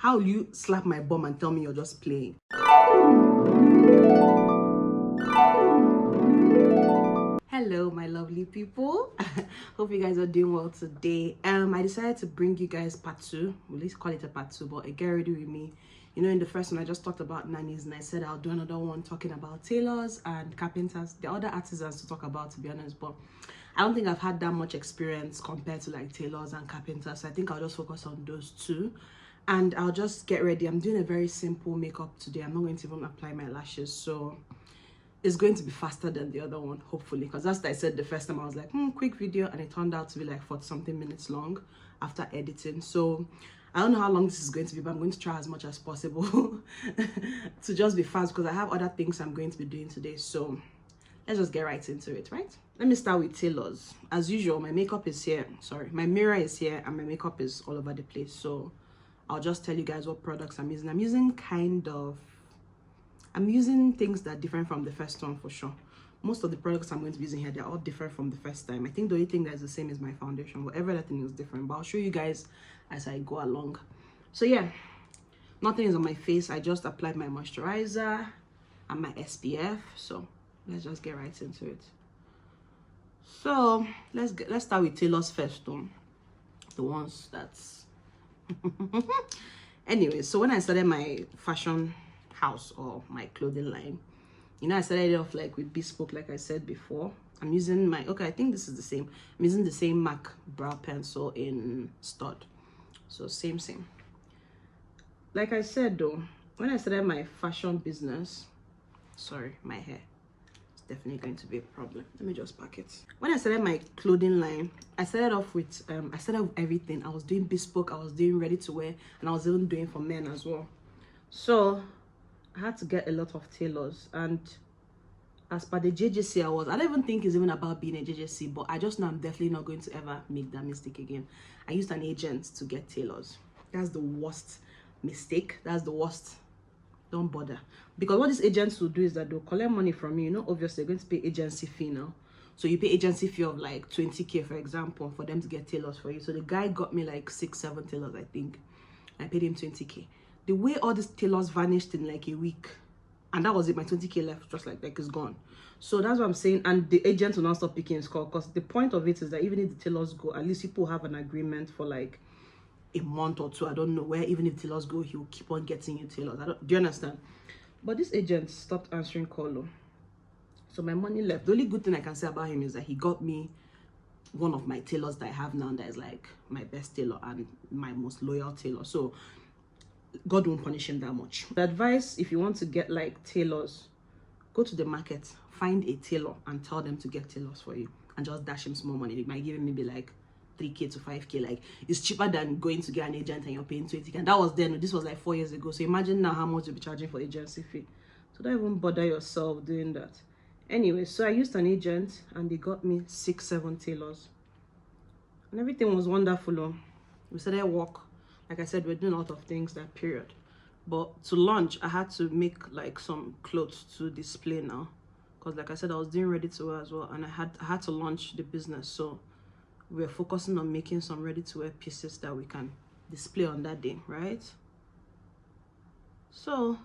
How will you slap my bum and tell me you're just playing? Hello my lovely people. Hope you guys are doing well today. I decided to bring you guys part 2. We'll at least call it a part 2, but a get ready with me. You know, in the first one I just talked about nannies, and I said I'll do another one talking about tailors and carpenters, the other artisans to talk about, to be honest, but I don't think I've had that much experience compared to like tailors and carpenters, so I think I'll just focus on those two. And I'll just get ready. I'm doing a very simple makeup today. I'm not going to even apply my lashes, so it's going to be faster than the other one, hopefully, because as I said the first time, I was like, quick video, and it turned out to be like 40 something minutes long after editing. So I don't know how long this is going to be, but I'm going to try as much as possible to just be fast, because I have other things I'm going to be doing today. So let's just get right into it, right? Let me start with tailors. As usual, my makeup is here. Sorry, my mirror is here and my makeup is all over the place. So I'll just tell you guys what products I'm using. I'm using things that are different from the first one for sure. Most of the products I'm going to be using here, they're all different from the first time. I think the only thing that's the same is my foundation. Whatever that thing is different, but I'll show you guys as I go along. So yeah, nothing is on my face. I just applied my moisturizer and my SPF. So let's just get right into it. So let's start with tailors first, though. The ones that's anyway. So when I started my fashion house or my clothing line, you know, I started it off like with bespoke, like I said before. I'm using my, okay, I think this is the same. I'm using the same MAC brow pencil in stud. So same. Like I said though, when I started my fashion business, sorry, my hair, it's definitely going to be a problem. Let me just pack it. When I started my clothing line, I started off with, I started with everything. I was doing bespoke, I was doing ready to wear, and I was even doing for men as well. So I had to get a lot of tailors, and as per the JJC I don't even think it's even about being a JJC, but I just know I'm definitely not going to ever make that mistake again. I used an agent to get tailors. That's the worst mistake. That's the worst. Don't bother, because what these agents will do is that they'll collect money from you. You know, obviously they're going to pay agency fee now, so you pay agency fee of like 20k for example for them to get tailors for you. So the guy got me like 6-7 tailors, I think. I paid him 20k. The way all these tailors vanished in like a week, and that was it, my 20k left just like it's gone. So that's what I'm saying. And the agent will not stop picking his call, because the point of it is that even if the tailors go, at least people have an agreement for like a month or two, I don't know, where even if tailors go, he will keep on getting you tailors. Do you understand? But this agent stopped answering call, so my money left. The only good thing I can say about him is that he got me one of my tailors that I have now, that is like my best tailor and my most loyal tailor. So God won't punish him that much. The advice, if you want to get like tailors, go to the market, find a tailor and tell them to get tailors for you, and just dash him small money. They might give him maybe like 3k to 5k. Like, it's cheaper than going to get an agent and you're paying 20k. And that was then, this was like 4 years ago. So imagine now how much you'll be charging for agency fee. So don't even bother yourself doing that. Anyway, so I used an agent and they got me 6-7 tailors, and everything was wonderful. We started work. Like I said, we're doing a lot of things that period. But to launch, I had to make like some clothes to display now, because like I said, I was doing ready to wear as well, and I had to launch the business. So we're focusing on making some ready to wear pieces that we can display on that day, right? So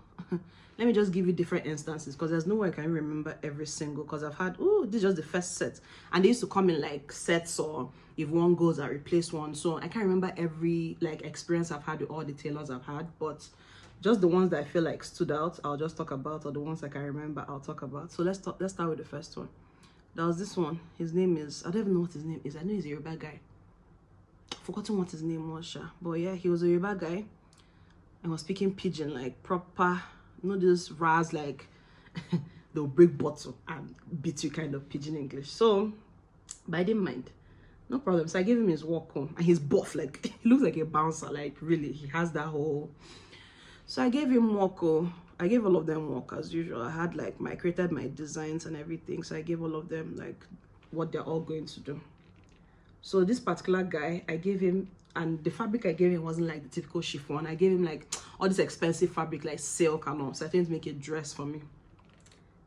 let me just give you different instances, because there's no way I can remember every single, because I've had, this is just the first set, and they used to come in like sets, or if one goes I replace one. So I can't remember every like experience I've had with all the tailors I've had, but just the ones that I feel like stood out, I'll just talk about, or the ones I can remember, I'll talk about. So let's start with the first one. There was this one. His name is, I don't even know what his name is. I know he's a Yoruba guy. I've forgotten what his name was, but yeah, he was a Yoruba guy and was speaking pidgin, like proper, you know, this Raz, like they'll break bottle and beat you kind of pidgin English. So, but I didn't mind. No problem. So I gave him his walk home, and he's buff, like he looks like a bouncer, like really, he has that whole. So I gave him walk home. I gave all of them work as usual. I had like I created my designs and everything, so I gave all of them like what they're all going to do. So this particular guy, I gave him, and the fabric I gave him wasn't like the typical chiffon. I gave him like all this expensive fabric like silk and all. So I think to make a dress for me.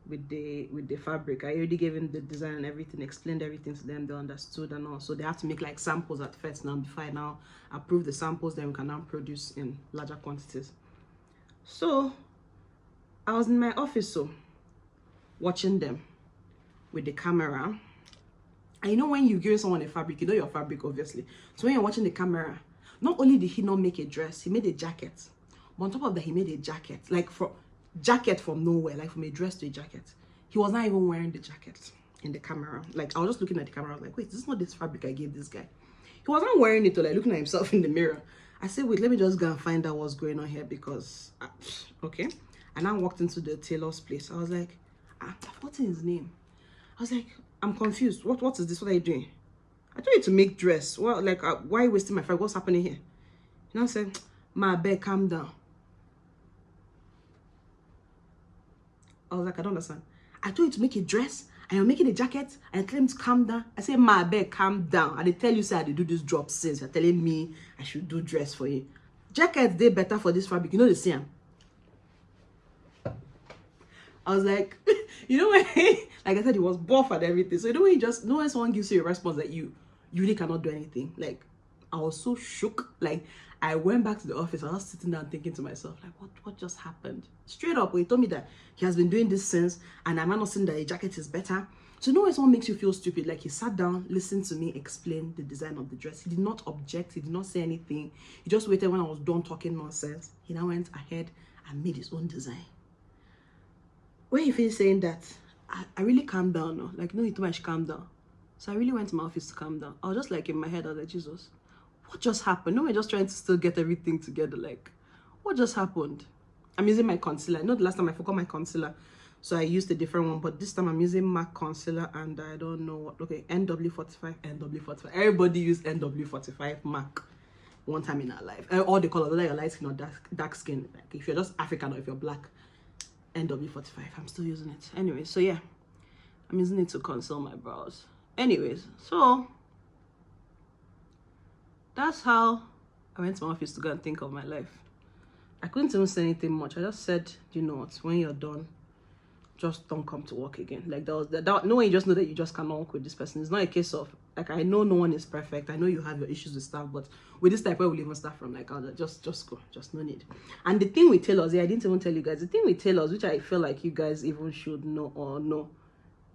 with the fabric. I already gave him the design and everything, explained everything to them. They understood and all. So they have to make like samples at first now before I now approve the samples. Then we can now produce in larger quantities. So I was in my office, so watching them with the camera. And you know when you give someone a fabric, you know your fabric obviously. So when you're watching the camera, not only did he not make a dress, he made a jacket. But on top of that, he made a jacket, like jacket from nowhere, like from a dress to a jacket. He was not even wearing the jacket in the camera. Like I was just looking at the camera, I was like, wait, this is not this fabric I gave this guy. He was not wearing it, or like looking at himself in the mirror. I said, wait, let me just go and find out what's going on here, because okay. And I walked into the tailor's place. I was like, I've forgotten his name. I was like, I'm confused. What is this? What are you doing? I told you to make dress. Well, like, why are you wasting my fabric? What's happening here? You know, I said, my bed, calm down. I was like, I don't understand. I told you to make a dress, and you're making a jacket, and I tell him to calm down. I said, my bed, calm down. And they tell you, say, I do this job since. You're telling me I should do dress for you. Jackets, they better for this fabric. You know the same. I was like, you know when, like I said, he was buff and everything. So you know when when someone gives you a response that you really cannot do anything. Like, I was so shook. Like, I went back to the office. I was sitting down thinking to myself, like, what just happened? Straight up, he told me that he has been doing this since, and I'm not saying that a jacket is better. So you know when someone makes you feel stupid, like he sat down, listened to me explain the design of the dress. He did not object. He did not say anything. He just waited when I was done talking nonsense. He now went ahead and made his own design. When he finished saying that, I really calmed down. No? Like, no, he told me I should calm down. So I really went to my office to calm down. I was just like in my head, I was like, Jesus, what just happened? No, we're just trying to still get everything together. Like, what just happened? I'm using my concealer. I know the last time I forgot my concealer, so I used a different one. But this time I'm using MAC concealer, and I don't know what. Okay, NW45, NW45. Everybody use NW45 MAC one time in our life. All the colors, whether you're light skin or dark skin. Like if you're just African or if you're black, NW45. I'm still using it. Anyway, so yeah, I'm using it to conceal my brows. Anyways, so that's how I went to my office to go and think of my life. I couldn't even say anything much. I just said, you know what, when you're done, just don't come to work again. Like that was that. No one, you just know that you just cannot work with this person. It's not a case of like, I know no one is perfect. I know you have your issues with staff, but with this type, where we'll even start from, like, just go, just no need. And the thing with tailors, yeah, I didn't even tell you guys. The thing with tailors, which I feel like you guys even should know or know,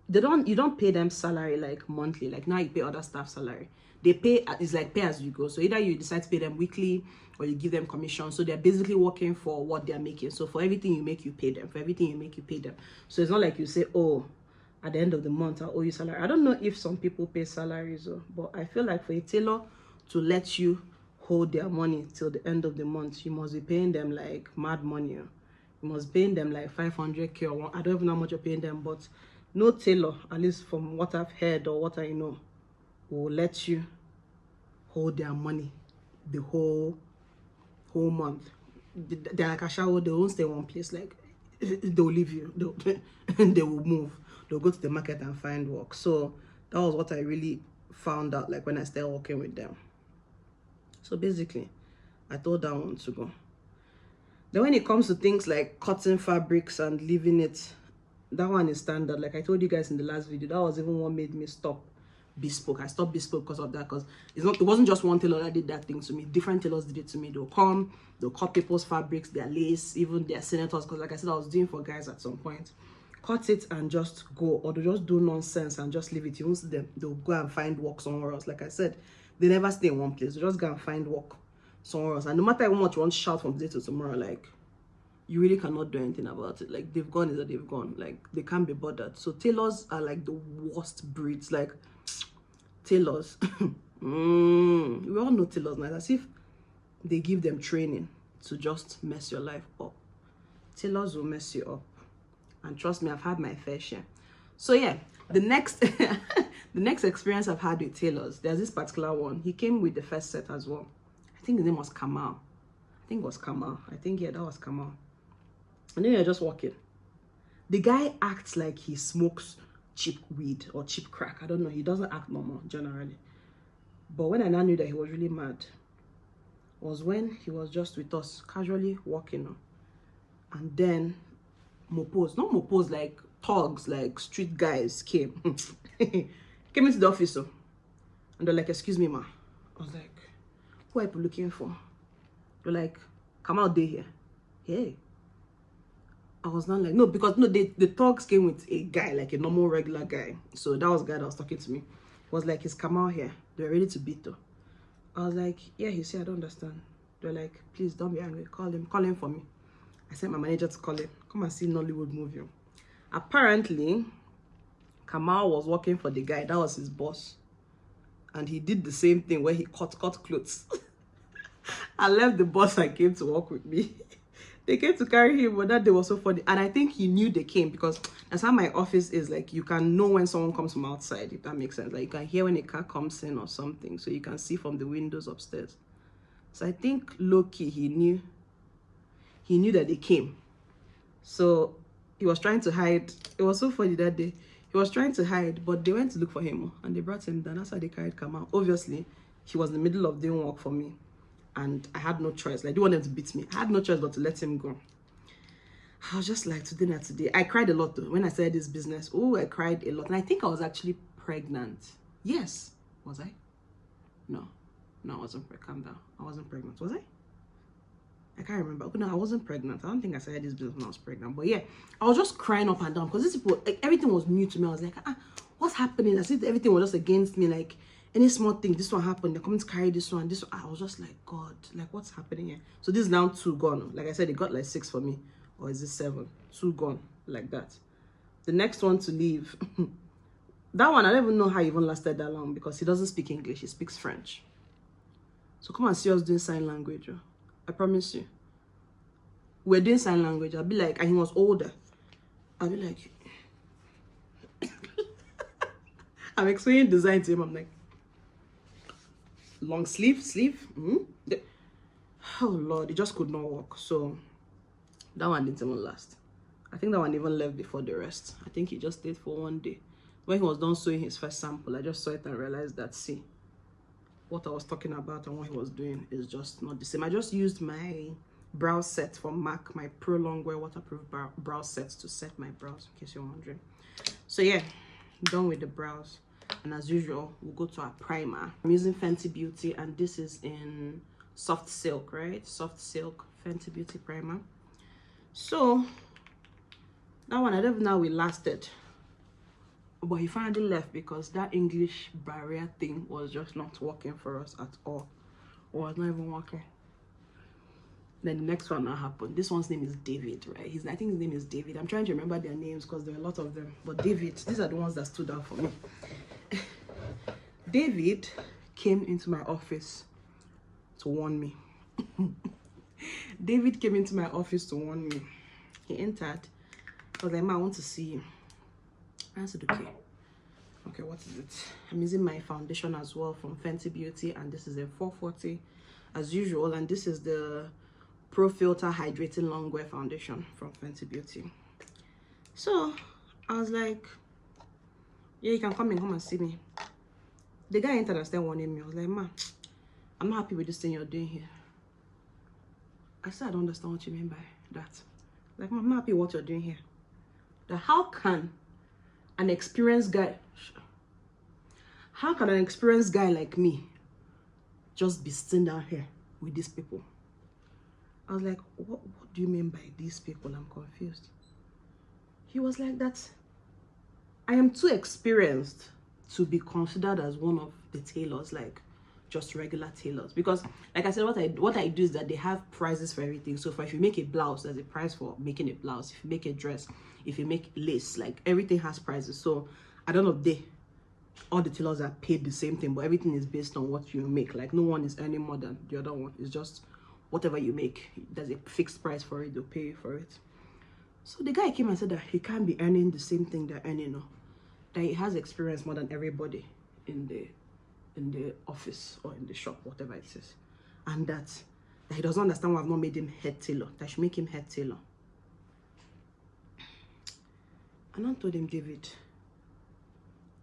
you don't pay them salary like monthly. Like now you pay other staff salary. They pay, it's like pay as you go. So either you decide to pay them weekly or you give them commission. So they're basically working for what they're making. So for everything you make, you pay them. For everything you make, you pay them. So it's not like you say, oh, at the end of the month, I owe you salary. I don't know if some people pay salaries, but I feel like for a tailor to let you hold their money till the end of the month, you must be paying them like mad money. You must be paying them like 500K or I don't even know how much you're paying them, but no tailor, at least from what I've heard or what I know, will let you hold their money the whole month. They're like a shower. They won't stay in one place. Like they'll leave you. They will move. They'll go to the market and find work. So that was what I really found out, like when I started working with them. So basically, I told that one to go. Then when it comes to things like cutting fabrics and leaving it, that one is standard. Like I told you guys in the last video, that was even what made me stop bespoke. I stopped bespoke because of that, because it wasn't just one tailor that did that thing to me. Different tailors did it to me. They'll come, they'll cut people's fabrics, their lace, even their senators, because like I said, I was doing for guys at some point. Cut it and just go, or they'll just do nonsense and just leave it. You won't see them. They'll go and find work somewhere else. Like I said, they never stay in one place. They just go and find work somewhere else. And no matter how much you want to shout from today to tomorrow, like, you really cannot do anything about it. Like, they've gone is that they've gone. Like, they can't be bothered. So tailors are like the worst breeds. Like, tailors. We all know tailors now. As if they give them training to just mess your life up. Tailors will mess you up. And trust me, I've had my fair share. So yeah, the next the next experience I've had with tailors, there's this particular one. He came with the first set as well. I think his name was Kamal. I think it was Kamal. I think, yeah, that was Kamal. And then you're just walking. The guy acts like he smokes cheap weed or cheap crack. I don't know. He doesn't act normal generally. But when I now knew that he was really mad, was when he was just with us, casually walking. And then Mopose, not Mopose like thugs, like street guys came. Came into the office, and they're like, excuse me, ma. I was like, who are you looking for? They're like, come out there here. Hey. I was not like, no, because no, the thugs came with a guy, like a normal regular guy. So that was the guy that was talking to me. He was like, he's come out here. They're ready to beat though. I was like, yeah, he said, I don't understand. They're like, please don't be angry. Call him for me. I sent my manager to call him. Come and see Nollywood movie. Apparently, Kamal was working for the guy. That was his boss. And he did the same thing where he cut clothes. I left the boss and came to work with me. They came to carry him, but that day was so funny. And I think he knew they came because that's how my office is. Like, you can know when someone comes from outside, if that makes sense. Like, you can hear when a car comes in or something. So you can see from the windows upstairs. So I think low-key, he knew that they came. So he was trying to hide. It was so funny that day. He was trying to hide, but they went to look for him. And they brought him down. That's how they carried Kamal. Obviously, he was in the middle of doing work for me. And I had no choice. Like, I didn't want them to beat me. I had no choice but to let him go. I was just like, today. I cried a lot though. When I started this business, oh, I cried a lot. And I think I was actually pregnant. Yes. Was I? No, I wasn't pregnant. Calm down. I wasn't pregnant. Was I? I can't remember. No, I wasn't pregnant. I don't think I started this business when I was pregnant. But yeah, I was just crying up and down because these people, like, everything was new to me. I was like, what's happening? As if everything was just against me. Like, any small thing, this one happened, they're coming to carry this one, this one. I was just like, God, like, what's happening here? So this is now 2 gone. Like I said, they got like 6 for me. Or is it 7? 2 gone, like that. The next one to leave, that one, I don't even know how he even lasted that long because he doesn't speak English, he speaks French. So come and see us doing sign language. I promise you. We're doing sign language. I'll be like, and he was older. I'll be like, I'm explaining design to him. I'm like, long sleeve. Oh Lord, it just could not work. So that one didn't even last. I think that one even left before the rest. I think he just stayed for 1 day. When he was done sewing his first sample, I just saw it and realized that, see, what I was talking about and what he was doing is just not the same. I just used my brow set from MAC, my Pro Longwear waterproof brow sets to set my brows, in case you're wondering. So yeah, done with the brows. And as usual, we'll go to our primer. I'm using Fenty Beauty, and this is in soft silk, right? Soft silk Fenty Beauty primer. So that one, I don't know how it lasted, but he finally left because that English barrier thing was just not working for us at all. Or it's not even working. Then the next one that happened. This one's name is David, right? I think his name is David. I'm trying to remember their names because there are a lot of them. But David, these are the ones that stood out for me. David came into my office to warn me. David came into my office to warn me. He entered. I was like, Ma, I want to see you. I said, okay. Okay, what is it? I'm using my foundation as well from Fenty Beauty, and this is a 440 as usual, and this is the Pro Filter Hydrating Longwear Foundation from Fenty Beauty. So I was like, yeah, you can come and see me. The guy entered and started warning me. I was like, Ma, I'm not happy with this thing you're doing here. I said, I don't understand what you mean by that. Like, Ma, I'm not happy with what you're doing here. That how can an experienced guy like me just be sitting down here with these people? I was like, what do you mean by these people? I'm confused. He was like, that I am too experienced to be considered as one of the tailors, like just regular tailors. Because like I said, what I do is that they have prices for everything. So if you make a blouse, there's a price for making a blouse. If you make a dress, if you make lace, like everything has prices. So at the end of the day, all the tailors are paid the same thing, but everything is based on what you make. Like no one is earning more than the other one. It's just whatever you make, there's a fixed price for it, they'll pay you for it. So the guy came and said that he can't be earning the same thing they're earning now. That he has experience more than everybody in the office or in the shop, whatever it is. And that he doesn't understand why I've not made him head tailor. That I should make him head tailor. And I told him, David,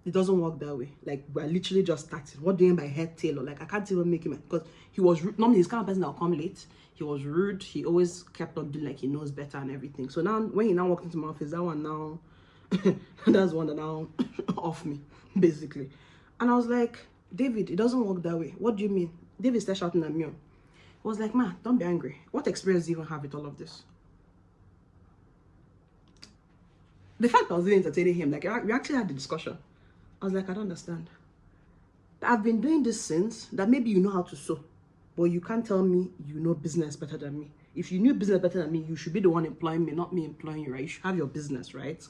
it doesn't work that way. Like, we're literally just starting. What do you mean by head tailor? Like, I can't even make him, because he was rude. Normally, he's kind of person that will come late. He was rude. He always kept on doing like he knows better and everything. So now, when he now walked into my office, that one now That's one that now off me, basically. And I was like, David, it doesn't work that way. What do you mean? David started shouting at me. I was like, man, don't be angry. What experience do you even have with all of this? The fact I was even entertaining him, like, we actually had the discussion. I was like, I don't understand. I've been doing this since, that maybe you know how to sew, but you can't tell me you know business better than me. If you knew business better than me, you should be the one employing me, not me employing you, right? You should have your business, right?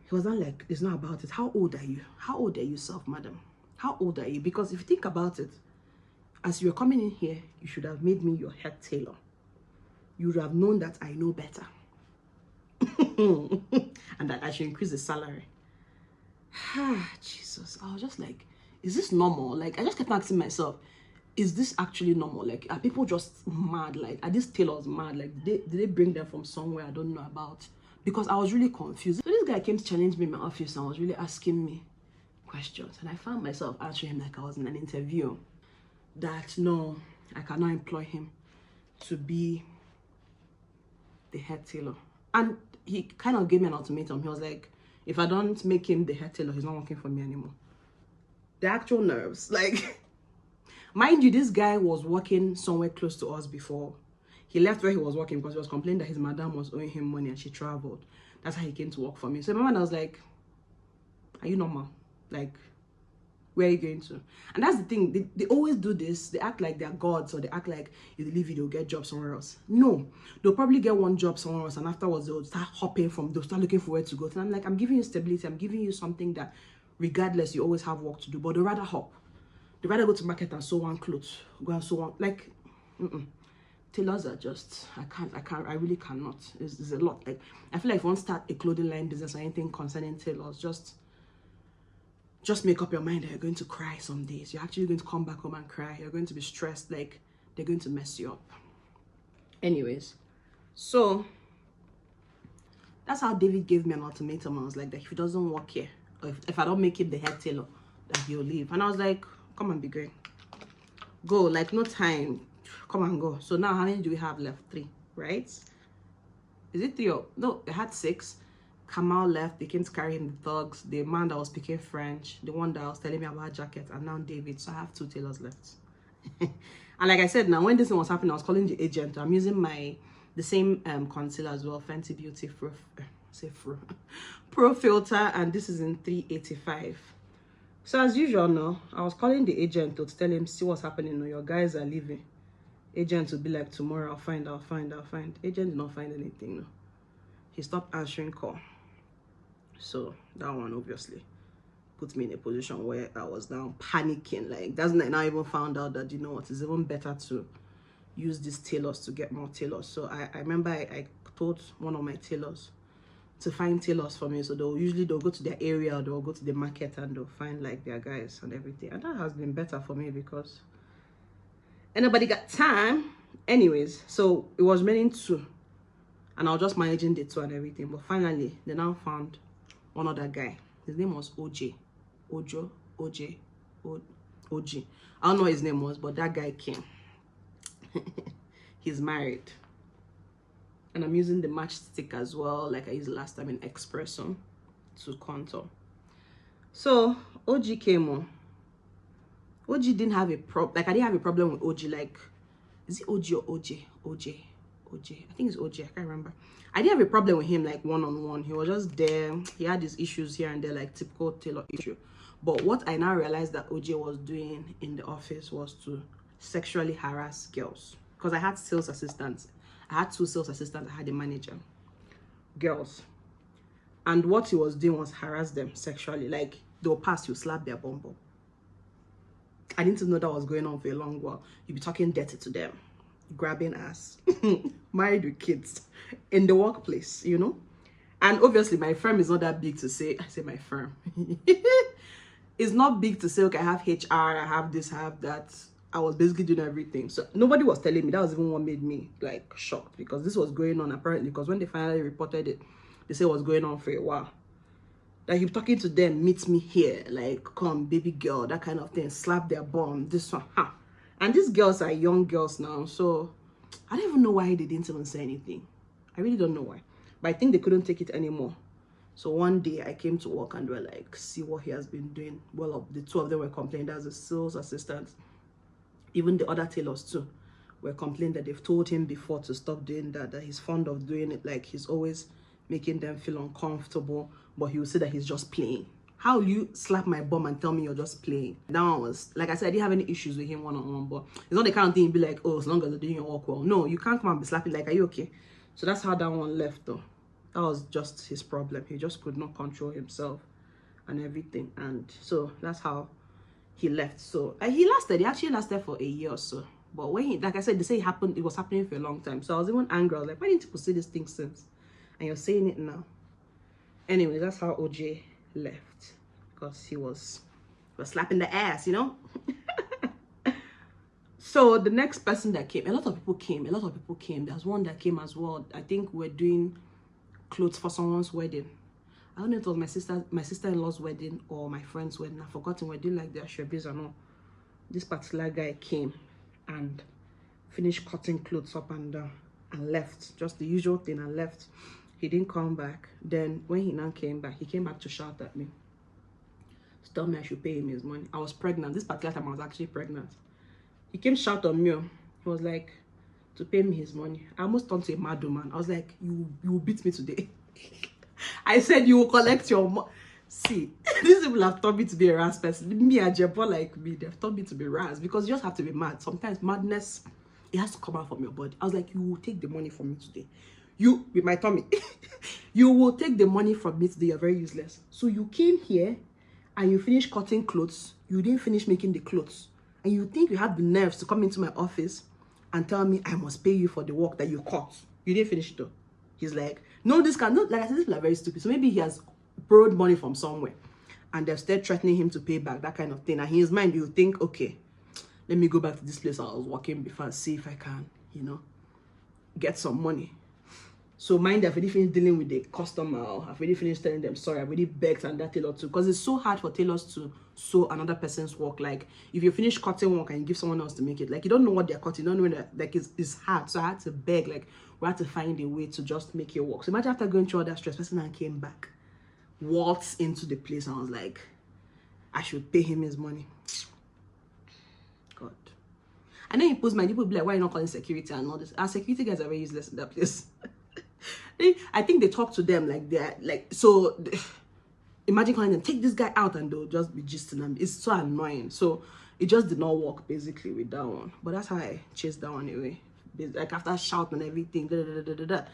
He was not like, it's not about it. How old are you? How old are you, self, madam? How old are you? Because if you think about it, as you're coming in here, you should have made me your head tailor. You would have known that I know better. And that I should increase the salary. Jesus. I was just like, is this normal? Like, I just kept asking myself, is this actually normal? Like, are people just mad? Like, are these tailors mad? Like, did they bring them from somewhere I don't know about? Because I was really confused. So this guy came to challenge me in my office and was really asking me questions. And I found myself answering him like I was in an interview. That, no, I cannot employ him to be the head tailor. And he kind of gave me an ultimatum. He was like, if I don't make him the head tailor, he's not working for me anymore. The actual nerves. Like, mind you, this guy was working somewhere close to us before. He left where he was working because he was complaining that his madam was owing him money and she traveled. That's how he came to work for me. So my man, I was like, are you normal? Like, where are you going to? And that's the thing. They always do this. They act like they're gods, or they act like if they leave you, they'll get jobs somewhere else. No. They'll probably get one job somewhere else, and afterwards they'll start hopping from, they'll start looking for where to go. And I'm like, I'm giving you stability. I'm giving you something that regardless, you always have work to do. But they'd rather hop. They'd rather go to market and sew one clothes. Go and sew one. Like, tailors are just, I really cannot. It's a lot. Like, I feel like if you want to start a clothing line business or anything concerning tailors, just make up your mind that you're going to cry some days. You're actually going to come back home and cry. You're going to be stressed. Like, they're going to mess you up. Anyways, so that's how David gave me an ultimatum. I was like, that if he doesn't work here, or if I don't make him the head tailor, that he'll leave. And I was like, come on, be great. Go, like, no time. Come and go. So now how many do we have left? 3, right? Is it 3 or no? I had 6. Kamal left. They came to carry him, the thugs, the man that was speaking French, the one that was telling me about jacket, and now David. So I have 2 tailors left. And like I said, now when this thing was happening, I was calling the agent. I'm using the same concealer as well, Fenty Beauty Pro Filter, and this is in 385. So as usual now, I was calling the agent to tell him, see what's happening. No, your guys are leaving. Agent would be like, tomorrow I'll find. Agent did not find anything. No, he stopped answering call. So that one obviously put me in a position where I was now panicking. Like, that's when I now even found out that, you know what, it's even better to use these tailors to get more tailors. So I remember I told one of my tailors to find tailors for me. So they'll go to their area, or they'll go to the market and they'll find like their guys and everything. And that has been better for me because anybody got time. Anyways, so it was remaining 2. And I was just managing the 2 and everything. But finally, they now found one other guy. His name was OJ. OJ. I don't know what his name was, but that guy came. He's married. And I'm using the matchstick as well, like I used last time in Espresso to contour. So OG came on. OG didn't have a problem. Like, I didn't have a problem with OG. Like, is it OG or OJ? OJ. I think it's OJ. I can't remember. I didn't have a problem with him, like, one-on-one. He was just there. He had his issues here and there, like typical tailor issue. But what I now realized that OJ was doing in the office was to sexually harass girls. Because I had sales assistants. I had 2 sales assistants. I had a manager. Girls. And what he was doing was harass them sexually. Like, they'll pass, you slap their bum bum. I didn't know that was going on for a long while. You'd be talking dirty to them, grabbing ass, married with kids, in the workplace, you know. And obviously, my firm is not that big to say. I say my firm. It's not big to say, okay, I have HR, I have this, I have that. I was basically doing everything. So nobody was telling me. That was even what made me like shocked, because this was going on apparently. Because when they finally reported it, they said it was going on for a while. Like, you're talking to them, meet me here, like, come, baby girl, that kind of thing, slap their bum, this one, huh? And these girls are young girls now, so I don't even know why they didn't even say anything. I really don't know why. But I think they couldn't take it anymore. So one day I came to work and they were like, see what he has been doing. Well, the two of them were complaining. That's the sales assistants. Even the other tailors too were complaining that they've told him before to stop doing that, that he's fond of doing it. Like, he's always making them feel uncomfortable, but he will say that he's just playing. How will you slap my bum and tell me you're just playing? That one was, like I said, I didn't have any issues with him one-on-one, but it's not the kind of thing you'd be like, oh, as long as they're doing your work well. No, you can't come and be slapping like, are you okay? So that's how that one left though. That was just his problem. He just could not control himself and everything. And so that's how he left. So he actually lasted for a year or so. But when he, like I said, they say it was happening for a long time. So I was even angry. I was like, why didn't people say this thing since? And you're saying it now. Anyway, that's how OJ left. Because he was slapping the ass, you know? So the next person that came, a lot of people came. There's one that came as well. I think we're doing clothes for someone's wedding. I don't know if it was my sister-in-law's wedding or my friend's wedding. I've forgotten. We're doing like their shabbies and all. This particular guy came and finished cutting clothes up and down and left. Just the usual thing, and left. He didn't come back. Then when he now came back, he came back to shout at me, to tell me I should pay him his money. I was pregnant. This particular time I was actually pregnant. He came shout on me. He was like, to pay me his money. I almost turned to a mad woman. I was like, you will beat me today. I said you will collect your money. See, these people have taught me to be a ras person. Me and Jebo like me, they've taught me to be ras, because you just have to be mad. Sometimes madness, it has to come out from your body. I was like, you will take the money from me today. You, with my tummy, you will take the money from me today. You're very useless. So you came here and you finished cutting clothes. You didn't finish making the clothes. And you think you have the nerves to come into my office and tell me I must pay you for the work that you cut. You didn't finish it though. He's like, no, this can not, like I said, these people are very stupid. So maybe he has borrowed money from somewhere and they've started threatening him to pay back, that kind of thing. And in his mind, you think, okay, let me go back to this place I was working before and see if I can, you know, get some money. So mind, I've already finished dealing with the customer. I've already finished telling them sorry. I've already begged and that tailor too, because it's so hard for tailors to sew another person's work. Like if you finish cutting work and you give someone else to make it, like you don't know what they're cutting, you don't know that, like it's hard. So I had to beg, like we had to find a way to just make it work. So imagine after going through all that stress, person and came back, waltzed into the place, and I was like, I should pay him his money. God. And then he posed my people be like, why are you not calling security and all this? Our security guys are very useless in that place. I think they talk to them like they're like, so imagine calling them, take this guy out, and they'll just be gisting them. It's so annoying. So it just did not work basically with that one. But that's how I chased that one away. Like after shouting and everything, I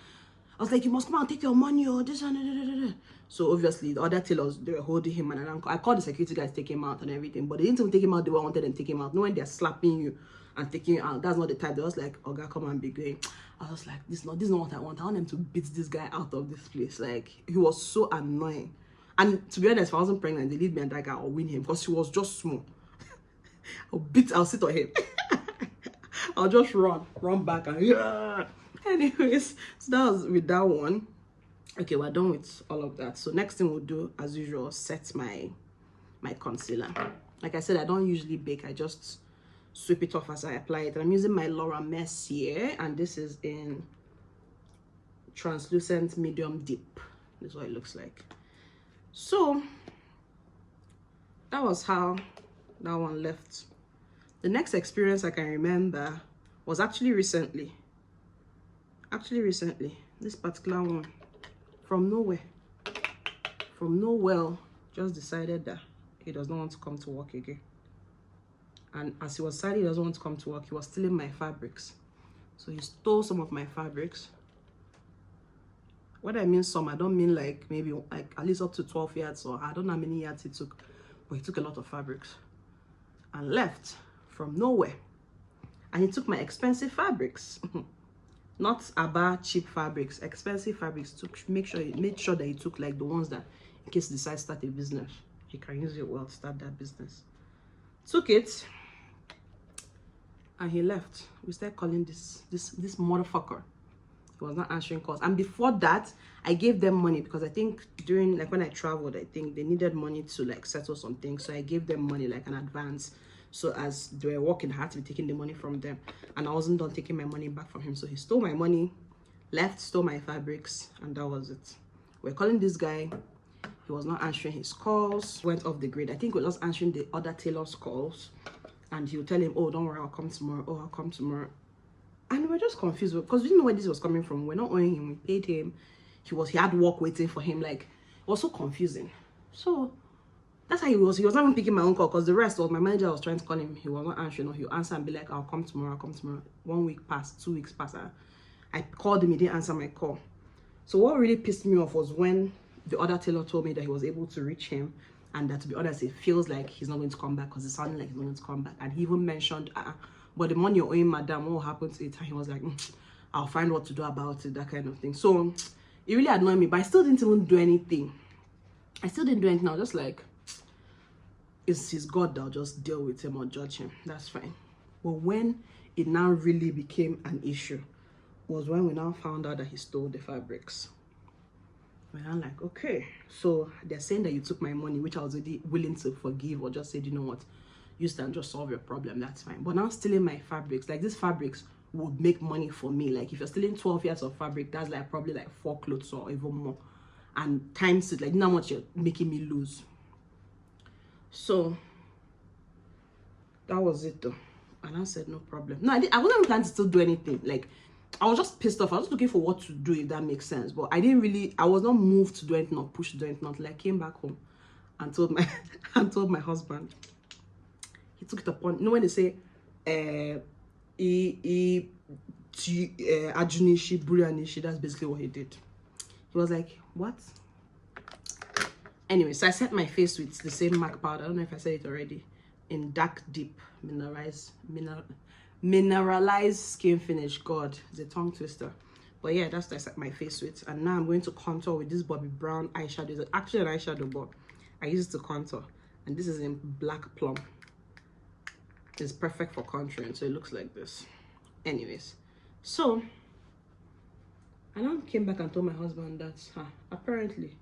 was like, you must come out and take your money or this and So obviously the other tailors, they were holding him, and I called the security guys to take him out and everything, but they didn't even take him out. They wanted them to take him out. No, when they're slapping you and taking you out, that's not the type. They was like, oh God, come and be going. I was like, this is not what I want. I want them to beat this guy out of this place. Like he was so annoying. And to be honest, if I wasn't pregnant, they leave me and that guy, I'll win him, because he was just small. I'll sit on him. I'll just run back and yeah. Anyways, so that was with that one. Okay, we're done with all of that. So next thing we'll do, as usual, set my concealer. Like I said, I don't usually bake. I just sweep it off as I apply it. And I'm using my Laura Mercier, and this is in translucent medium deep. This is what it looks like. So that was how that one left. The next experience I can remember was actually recently. This particular one, from nowhere, just decided that he does not want to come to work again. And as he was deciding he doesn't want to come to work, he was stealing my fabrics. So he stole some of my fabrics. What I mean some, I don't mean like maybe like at least up to 12 yards, or I don't know how many yards he took, but he took a lot of fabrics and left from nowhere. And he took my expensive fabrics. Not about cheap fabrics, expensive fabrics. Made sure that he took like the ones that, in case he decides to start a business, he can use it well to start that business. Took it and he left. We started calling this motherfucker. He was not answering calls. And before that, I gave them money, because I think during, like when I traveled, I think they needed money to like settle some things. So I gave them money like an advance. So as they were working, I had to be taking the money from them, and I wasn't done taking my money back from him. So he stole my money, left, stole my fabrics, and that was it. We're calling this guy. He was not answering his calls. Went off the grid. I think he was just answering the other tailors' calls. And he would tell him, oh, don't worry, I'll come tomorrow. Oh, I'll come tomorrow. And we were just confused because we didn't know where this was coming from. We're not owing him. We paid him. He had work waiting for him. Like, it was so confusing. So that's how he was. He was not even picking my own call because the rest was my manager was trying to call him. He was not answering. Or he'll answer and be like, I'll come tomorrow. I'll come tomorrow. 1 week passed. 2 weeks passed. I called him. He didn't answer my call. So what really pissed me off was when the other tailor told me that he was able to reach him, and that, to be honest, it feels like he's not going to come back because it sounded like he's not going to come back. And he even mentioned, but the money you're owing, madam, what will happen to it? And he was like, I'll find what to do about it, that kind of thing. So it really annoyed me, but I still didn't even do anything. I still didn't do anything. I was just like, it's his God that'll just deal with him or judge him. That's fine. But when it now really became an issue was when we now found out that he stole the fabrics. And I'm like, okay, so they're saying that you took my money, which I was already willing to forgive or just said, you know what, you stand, just solve your problem, that's fine. But now stealing my fabrics, like these fabrics would make money for me. Like if you're stealing 12 yards of fabric, that's like probably like 4 clothes or even more. And times it, like not much you're making me lose. So that was it though. And I said, no problem. No, I wasn't even planning to still do anything. Like, I was just pissed off. I was just looking for what to do, if that makes sense. But I was not moved to do anything or pushed to do anything until I came back home and told my husband. He took it upon, you know when they say ajunishi, burianishi, that's basically what he did. He was like, what? Anyway, so I set my face with the same MAC powder. I don't know if I said it already. In dark, deep, mineralized skin finish. God, it's a tongue twister. But yeah, that's what I set my face with. And now I'm going to contour with this Bobbi Brown eyeshadow. It's actually an eyeshadow, but I use it to contour. And this is in Black Plum. It's perfect for contouring, so it looks like this. Anyways, so I now came back and told my husband that apparently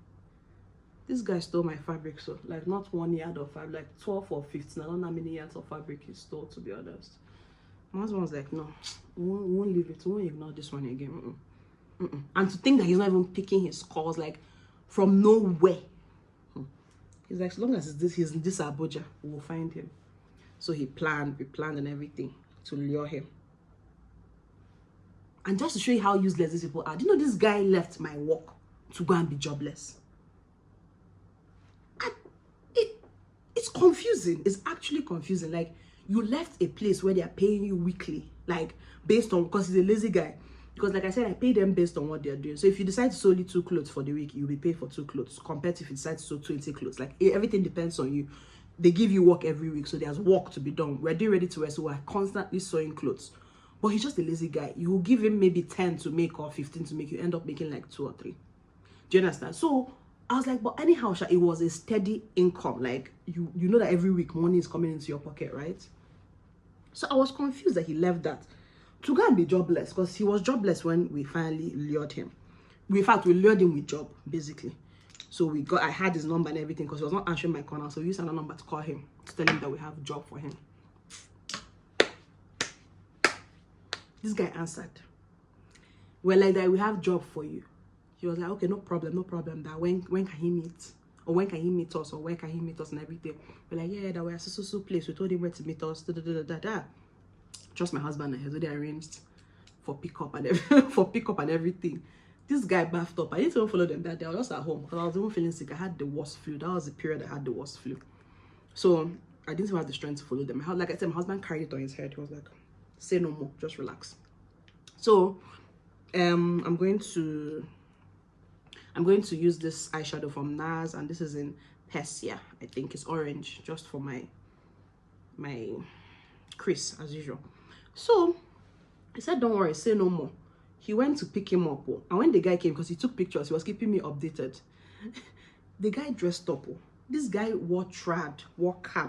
this guy stole my fabric. So like not 1 yard of fabric, like 12 or 15. I don't know how many yards of fabric he stole, to be honest. My husband was like, no, we won't leave it. We won't ignore this one again. And to think that he's not even picking his calls, like from nowhere. He's like, as long as he's in this Abuja, we'll find him. So we planned and everything to lure him. And just to show you how useless these people are, do you know this guy left my work to go and be jobless? It's confusing. It's actually confusing. Like, you left a place where they are paying you weekly, like based on, because he's a lazy guy. Because like I said, I pay them based on what they're doing. So if you decide to sew only 2 clothes for the week, you'll be paid for 2 clothes, compared to if you decide to sew 20 clothes. Like, everything depends on you. They give you work every week, so there's work to be done. We're doing ready to wear, so we're constantly sewing clothes. But he's just a lazy guy. You will give him maybe 10 to make or 15 to make. You end up making like 2 or 3. Do you understand? So I was like, but anyhow, it was a steady income. Like, you know that every week money is coming into your pocket, right? So I was confused that he left that to go and be jobless, because he was jobless when we finally lured him. In fact, we lured him with job, basically. So I had his number and everything, because he was not answering my corner. So we used another number to call him, to tell him that we have a job for him. This guy answered. We're like, that we have job for you. He was like, okay, no problem, that when can he meet? Or when can he meet us? Or where can he meet us and everything? We're like, yeah, that we're at so place. We told him where to meet us. Just my husband and he already arranged for pickup and everything. This guy baffed up. I didn't even follow them that day. I was just at home because I was even feeling sick. I had the worst flu. That was the period I had the worst flu. So I didn't even have the strength to follow them. Like I said, my husband carried it on his head. He was like, say no more, just relax. So I'm going to use this eyeshadow from NARS, and this is in Persia. I think it's orange, just for my crease as usual. So I said, don't worry, say no more. He went to pick him up, and when the guy came, because he took pictures, he was keeping me updated. The guy dressed up. This guy wore cap,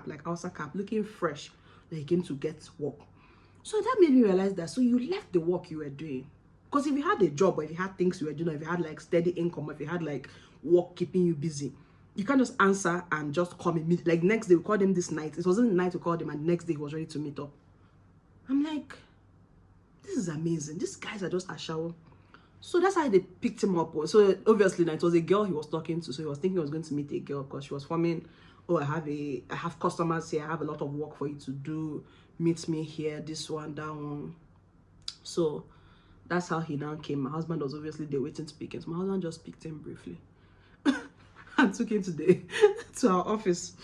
like Hausa cap, looking fresh, that he came to get work. So that made me realize that, so you left the work you were doing. Because if you had a job, or if you had things you were doing, or if you had like steady income, or if you had like work keeping you busy, you can't just answer and just come and meet. Like next day, we called him this night. It wasn't the night we called him, and the next day he was ready to meet up. I'm like, this is amazing. These guys are just a shower. So that's how they picked him up. So obviously now it was a girl he was talking to, so he was thinking he was going to meet a girl because she was forming, oh, I have customers here, I have a lot of work for you to do, meet me here, this one, that one. So that's how he now came. My husband was obviously there waiting to pick him. So my husband just picked him briefly and took him to our office.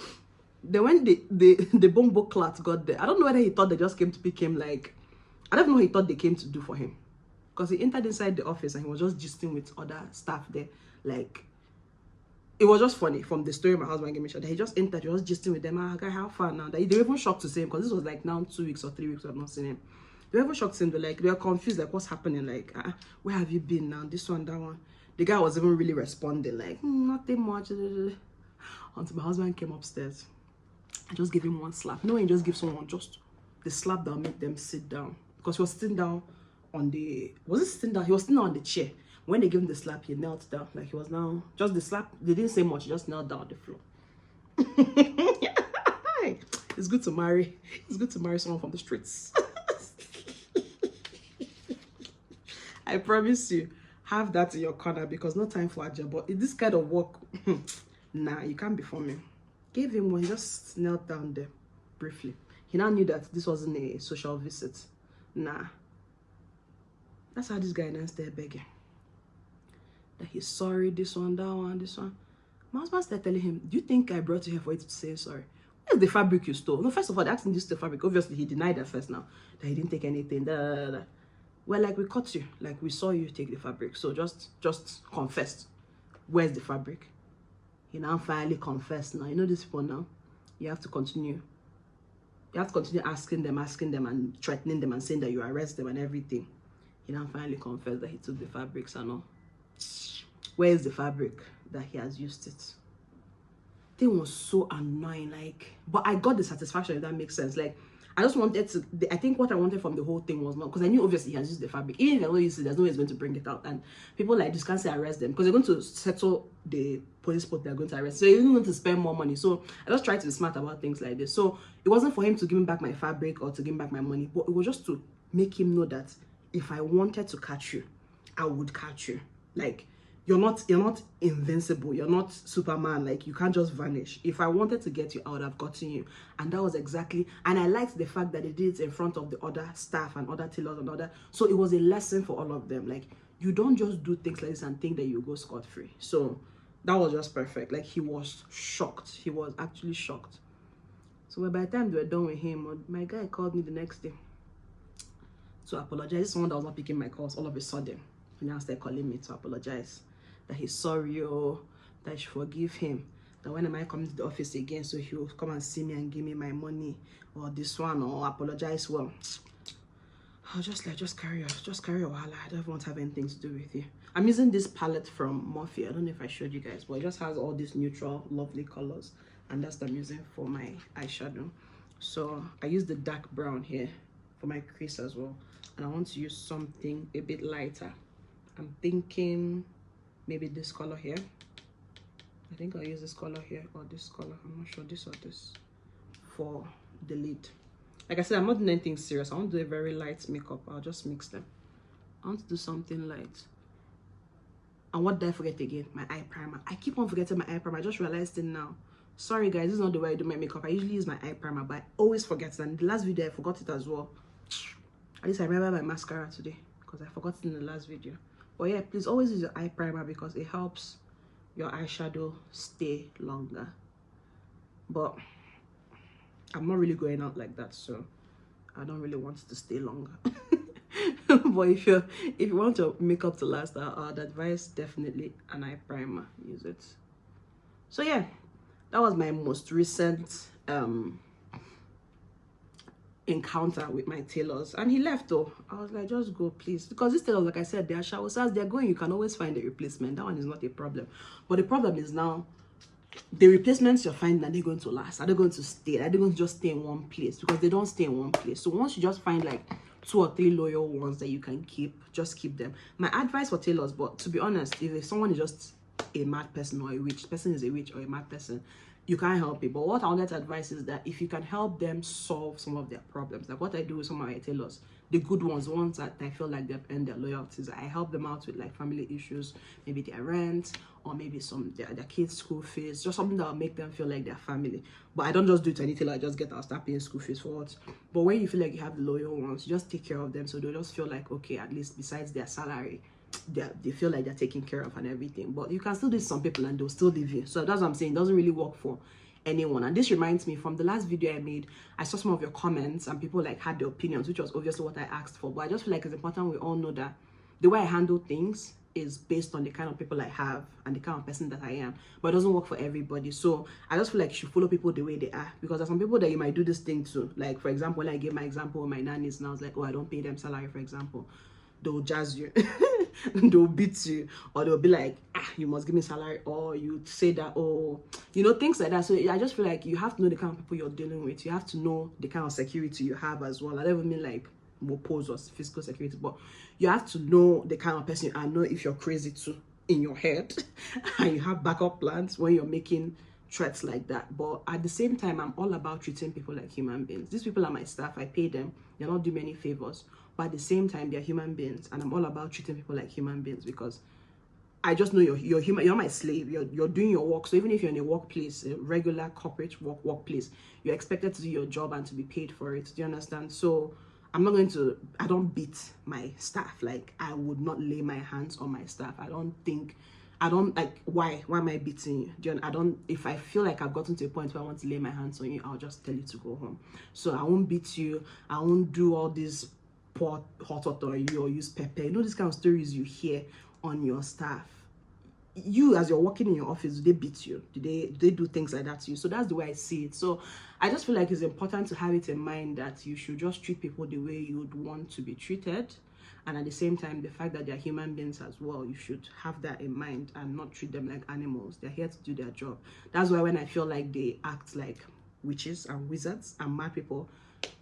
Then when the bombo clat got there, I don't know whether he thought they just came to pick him, like, I don't know what he thought they came to do for him. Because he entered inside the office and he was just gisting with other staff there. Like, it was just funny from the story my husband gave me. That he just entered, he was just gisting with them. Ah, guy, how far now? They were even shocked to see him because this was like now 2 weeks or 3 weeks we have not seen him. They were even shocked to see him. They were confused, like, what's happening? Like, where have you been now? This one, that one. The guy was even really responding, like, nothing much. Until my husband came upstairs. I just gave him one slap. No, he just give someone just the slap that will make them sit down. Because he was sitting down on the, was it sitting down? He was sitting down on the chair. When they gave him the slap, he knelt down. Like he was now, just the slap, they didn't say much, he just knelt down on the floor. It's good to marry. It's good to marry someone from the streets. I promise you, have that in your corner because no time for a job. But this kind of work, nah, you can't be for me. Gave him one, he just knelt down there briefly. He now knew that this wasn't a social visit. Nah. That's how this guy now started begging. That he's sorry, this one, that one, this one. My husband started telling him, do you think I brought you here for you to say sorry? Where's the fabric you stole? No, first of all, they asked him this the fabric. Obviously, he denied at first now. That he didn't take anything. Well, like, we caught you. Like, we saw you take the fabric. So just confess. Where's the fabric? He now finally confessed now. You know these people now? You have to continue. You have to continue asking them and threatening them and saying that you arrest them and everything. He now finally confessed that he took the fabrics and all. Where is the fabric that he has used it? Thing was so annoying, like, but I got the satisfaction, if that makes sense. Like, I just wanted to, I think what I wanted from the whole thing was not, because I knew obviously he has used the fabric. Even if I don't use it, there's no way he's going to bring it out. And people like this can't say arrest them because they're going to settle the police spot they're going to arrest. So you're going to spend more money. So I just try to be smart about things like this. So it wasn't for him to give me back my fabric or to give me back my money, but it was just to make him know that if I wanted to catch you, I would catch you. Like, you're not invincible, you're not Superman, like you can't just vanish. If I wanted to get you, I would have gotten you. And that was exactly, and I liked the fact that they did it in front of the other staff and other tailors and other, so it was a lesson for all of them. Like, you don't just do things like this and think that you go scot-free. So that was just perfect. Like, he was shocked. He was actually shocked. So by the time they were done with him, my guy called me the next day to apologize. Someone that was not picking my calls all of a sudden, he now started calling me to apologize. That he's sorry, or that I should forgive him. That when am I coming to the office again, so he will come and see me and give me my money, or this one, or apologize. Well, I was just like, just carry a while. I don't want to have anything to do with you. I'm using this palette from Morphe. I don't know if I showed you guys, but it just has all these neutral, lovely colors, and that's what I'm using for my eyeshadow. So I use the dark brown here for my crease as well, and I want to use something a bit lighter. I'm thinking maybe this color here. I think I'll use this color here or this color. I'm not sure, this or this, for the lid. Like I said, I'm not doing anything serious. I want to do a very light makeup. I'll just mix them. I want to do something light. And what did I forget again? My eye primer. I keep on forgetting my eye primer. I just realized it now. Sorry guys, this is not the way I do my makeup. I usually use my eye primer, but I always forget it. And the last video I forgot it as well. At least I remember my mascara today because I forgot it in the last video. But yeah, please always use your eye primer because it helps your eyeshadow stay longer. But I'm not really going out like that, so I don't really want it to stay longer. But if you want your makeup to last, I'd advise definitely an eye primer. Use it. So yeah, that was my most recent encounter with my tailors, and he left though. I was like, just go please, because these tailors, like I said, they are showers. As they're going, you can always find a replacement. That one is not a problem. But the problem is now the replacements you're finding, are they going to last? Are they going to stay? Are they going to just stay in one place? Because they don't stay in one place. So once you just find like 2 or 3 loyal ones that you can keep, just keep them. My advice for tailors, but to be honest, if someone is just a mad person or a witch, person is a witch or a mad person, you can't help it. But what I wanted to advise is that if you can help them solve some of their problems, like what I do with some of my tailors, the good ones, the ones that I feel like they've earned their loyalties. I help them out with like family issues, maybe their rent, or maybe their kids' school fees, just something that will make them feel like their family. But I don't just do it to anything like just I'll start paying school fees for what. But when you feel like you have the loyal ones, you just take care of them, so they'll just feel like, okay, at least besides their salary, they feel like they're taken care of and everything. But you can still do some people and they'll still leave you. So that's what I'm saying. It doesn't really work for anyone. And this reminds me, from the last video I made, I saw some of your comments and people like had their opinions, which was obviously what I asked for. But I just feel like it's important we all know that the way I handle things is based on the kind of people I have and the kind of person that I am. But it doesn't work for everybody. So I just feel like you should follow people the way they are, because there's some people that you might do this thing to. Like, for example, when I gave my example with my nannies, and I was like, oh, I don't pay them salary, for example. They'll jazz you. They'll beat you, or they'll be like, you must give me salary, or you say that, oh, you know, things like that. So I just feel like you have to know the kind of people you're dealing with. You have to know the kind of security you have as well. I don't even mean like more pose or physical security, but you have to know the kind of person you are. Know if you're crazy too in your head and you have backup plans when you're making threats like that. But at the same time, I'm all about treating people like human beings. These people are my staff. I pay them. They're not doing me any favors. But at the same time, they're human beings, and I'm all about treating people like human beings, because I just know you're human. You're my slave. You're doing your work. So even if you're in a workplace, a regular corporate workplace, you're expected to do your job and to be paid for it. Do you understand? So I don't beat my staff. Like, I would not lay my hands on my staff. I don't like, why am I beating you? If I feel like I've gotten to a point where I want to lay my hands on you, I'll just tell you to go home. So I won't beat you. I won't do all these pour hot water on you or use pepper. You know, these kind of stories you hear on your staff. You, as you're working in your office, do they beat you? Do they do things like that to you? So that's the way I see it. So I just feel like it's important to have it in mind that you should just treat people the way you would want to be treated. And at the same time, the fact that they're human beings as well, you should have that in mind and not treat them like animals. They're here to do their job. That's why when I feel like they act like witches and wizards and mad people,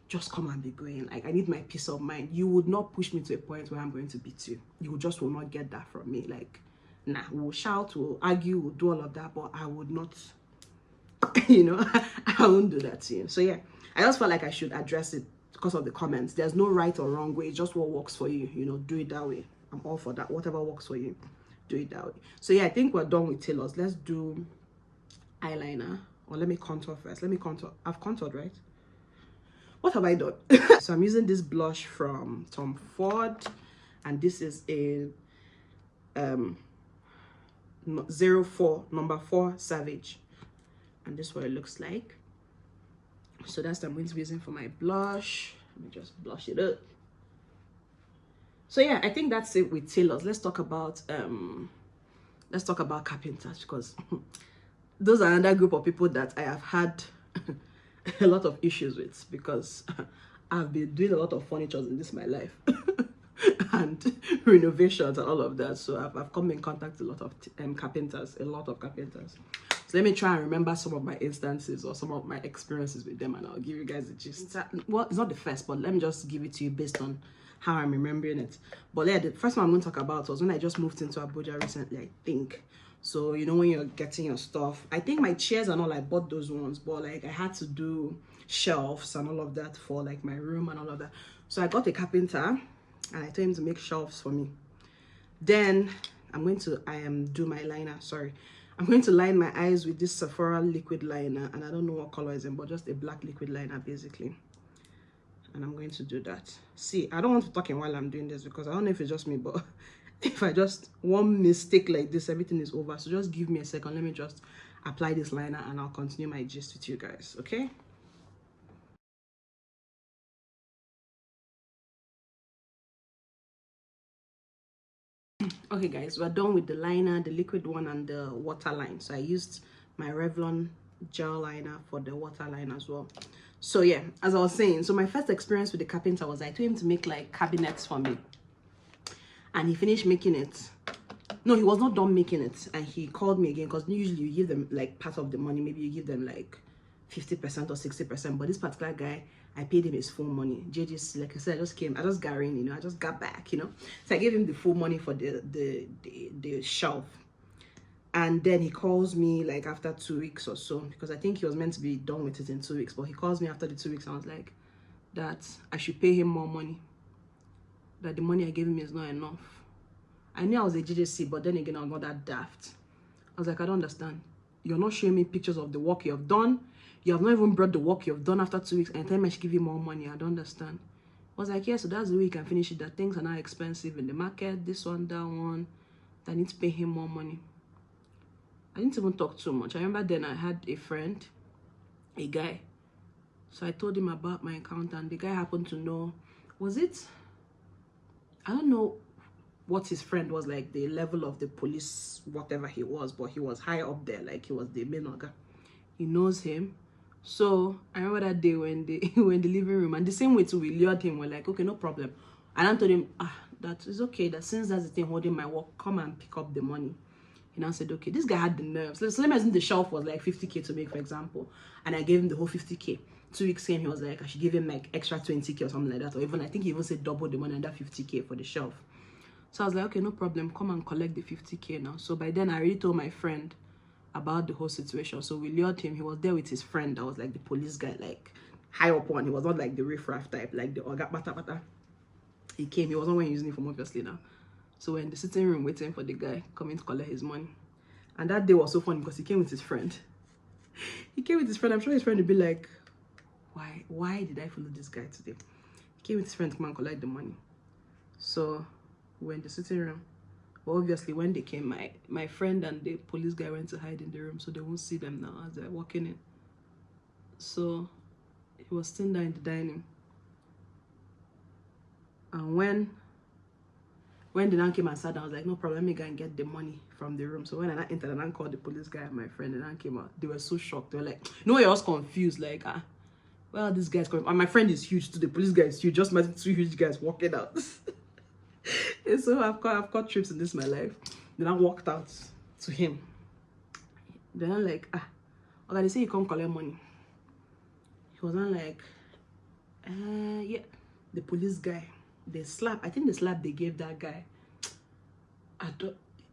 just come and be going. Like, I need my peace of mind. You would not push me to a point where I'm going to beat you. You just will not get that from me. Like, nah, we'll shout, we'll argue, we'll do all of that, but I would not, you know, I won't do that to you. So yeah, I just felt like I should address it because of the comments. There's no right or wrong way. It's just what works for you. You know, do it that way. I'm all for that. Whatever works for you, do it that way. So yeah, I think we're done with tailors. Let's do eyeliner. Or let me contour first. Let me contour. I've contoured, right? What have I done? So I'm using this blush from Tom Ford, and this is a 04 number 4 Savage, and this is what it looks like. So that's what I'm going to be using for my blush. Let me just blush it up. So yeah, I think that's it with tailors. Let's talk about carpenters, because those are another group of people that I have had a lot of issues with, because I've been doing a lot of furniture in this my life and renovations and all of that. So I've come in contact with a lot of carpenters. So let me try and remember some of my instances or some of my experiences with them, and I'll give you guys a gist. Well, it's not the first, but let me just give it to you based on how I'm remembering it. But yeah, the first one I'm going to talk about was when I just moved into Abuja recently, I think. So, you know, when you're getting your stuff, I think my chairs and all, I bought those ones, but like I had to do shelves and all of that for like my room and all of that. So I got a carpenter and I told him to make shelves for me. Then I'm going to do my liner. Sorry, I'm going to line my eyes with this Sephora liquid liner, and I don't know what color is in, but just a black liquid liner basically. And I'm going to do that. See, I don't want to talk in while I'm doing this, because I don't know if it's just me, but if I just one mistake like this, everything is over. So just give me a second. Let me just apply this liner and I'll continue my gist with you guys, okay? Okay guys, we're done with the liner, the liquid one and the water line. So I used my Revlon gel liner for the water line as well. So yeah, as I was saying, so my first experience with the carpenter was I told him to make like cabinets for me, and he finished making it. No, he was not done making it, and he called me again, because usually you give them like part of the money. Maybe you give them like 50% or 60%, but this particular guy, I paid him his full money. JJ, like I said, I just got in, you know, I just got back, you know. So I gave him the full money for the shelf. And then he calls me like after 2 weeks or so, because I think he was meant to be done with it in 2 weeks, but he calls me after the 2 weeks, and I was like, that I should pay him more money. that the money I gave him is not enough. I knew I was a GJC, but then again, I was not that daft. I was like, I don't understand. You're not showing me pictures of the work you have done. You have not even brought the work you have done after 2 weeks, and tell me I should give you more money. I don't understand. I was like, yeah, so that's the way you can finish it. That things are now expensive in the market. This one, that one. I need to pay him more money. I didn't even talk too much. I remember then I had a friend, a guy. So I told him about my account, and the guy happened to know, was it? I don't know what his friend was, like the level of the police, whatever he was, but he was high up there, like he was the main organ. He knows him. So I remember that day when they were in the living room, and the same way too, we lured him. We're like, okay, no problem. And I told him, that is okay, that since that's the thing holding my work, come and pick up the money. He now said, okay, this guy had the nerves. So let me assume the shelf was like 50K to make, for example, and I gave him the whole 50K. 2 weeks in, he was like, I should give him like extra 20K or something like that, or even I think he even said double the money and that 50K for the shelf. So I was like, okay, no problem, come and collect the 50K now. So by then I already told my friend about the whole situation. So we lured him. He was there with his friend that was like the police guy, like high up one. He was not like the riffraff type, like the oga bata bata. He came. He wasn't wearing his uniform, obviously now. So we're in the sitting room waiting for the guy coming to collect his money. And that day was so funny because he came with his friend. He came with his friend. I'm sure his friend would be like, why did I follow this guy today? He came with his friend to come and collect the money. So we're in the sitting room. But obviously when they came, my friend and the police guy went to hide in the room so they won't see them now as they're walking in. So he was sitting there in the dining. And when the man came and sat down, I was like, no problem, let me go and get the money from the room. So when I entered and I called the police guy and my friend, and I came out, they were so shocked. They were like, no, I was confused, like, well, this guy's coming. And my friend is huge too. The police guy is huge. Just imagine 2 huge guys walking out. And so I've got trips in this my life. Then I walked out to him. Then I'm like, okay, they say you come collect money. He was not like, yeah, the police guy. The slap, I think the slap they gave that guy,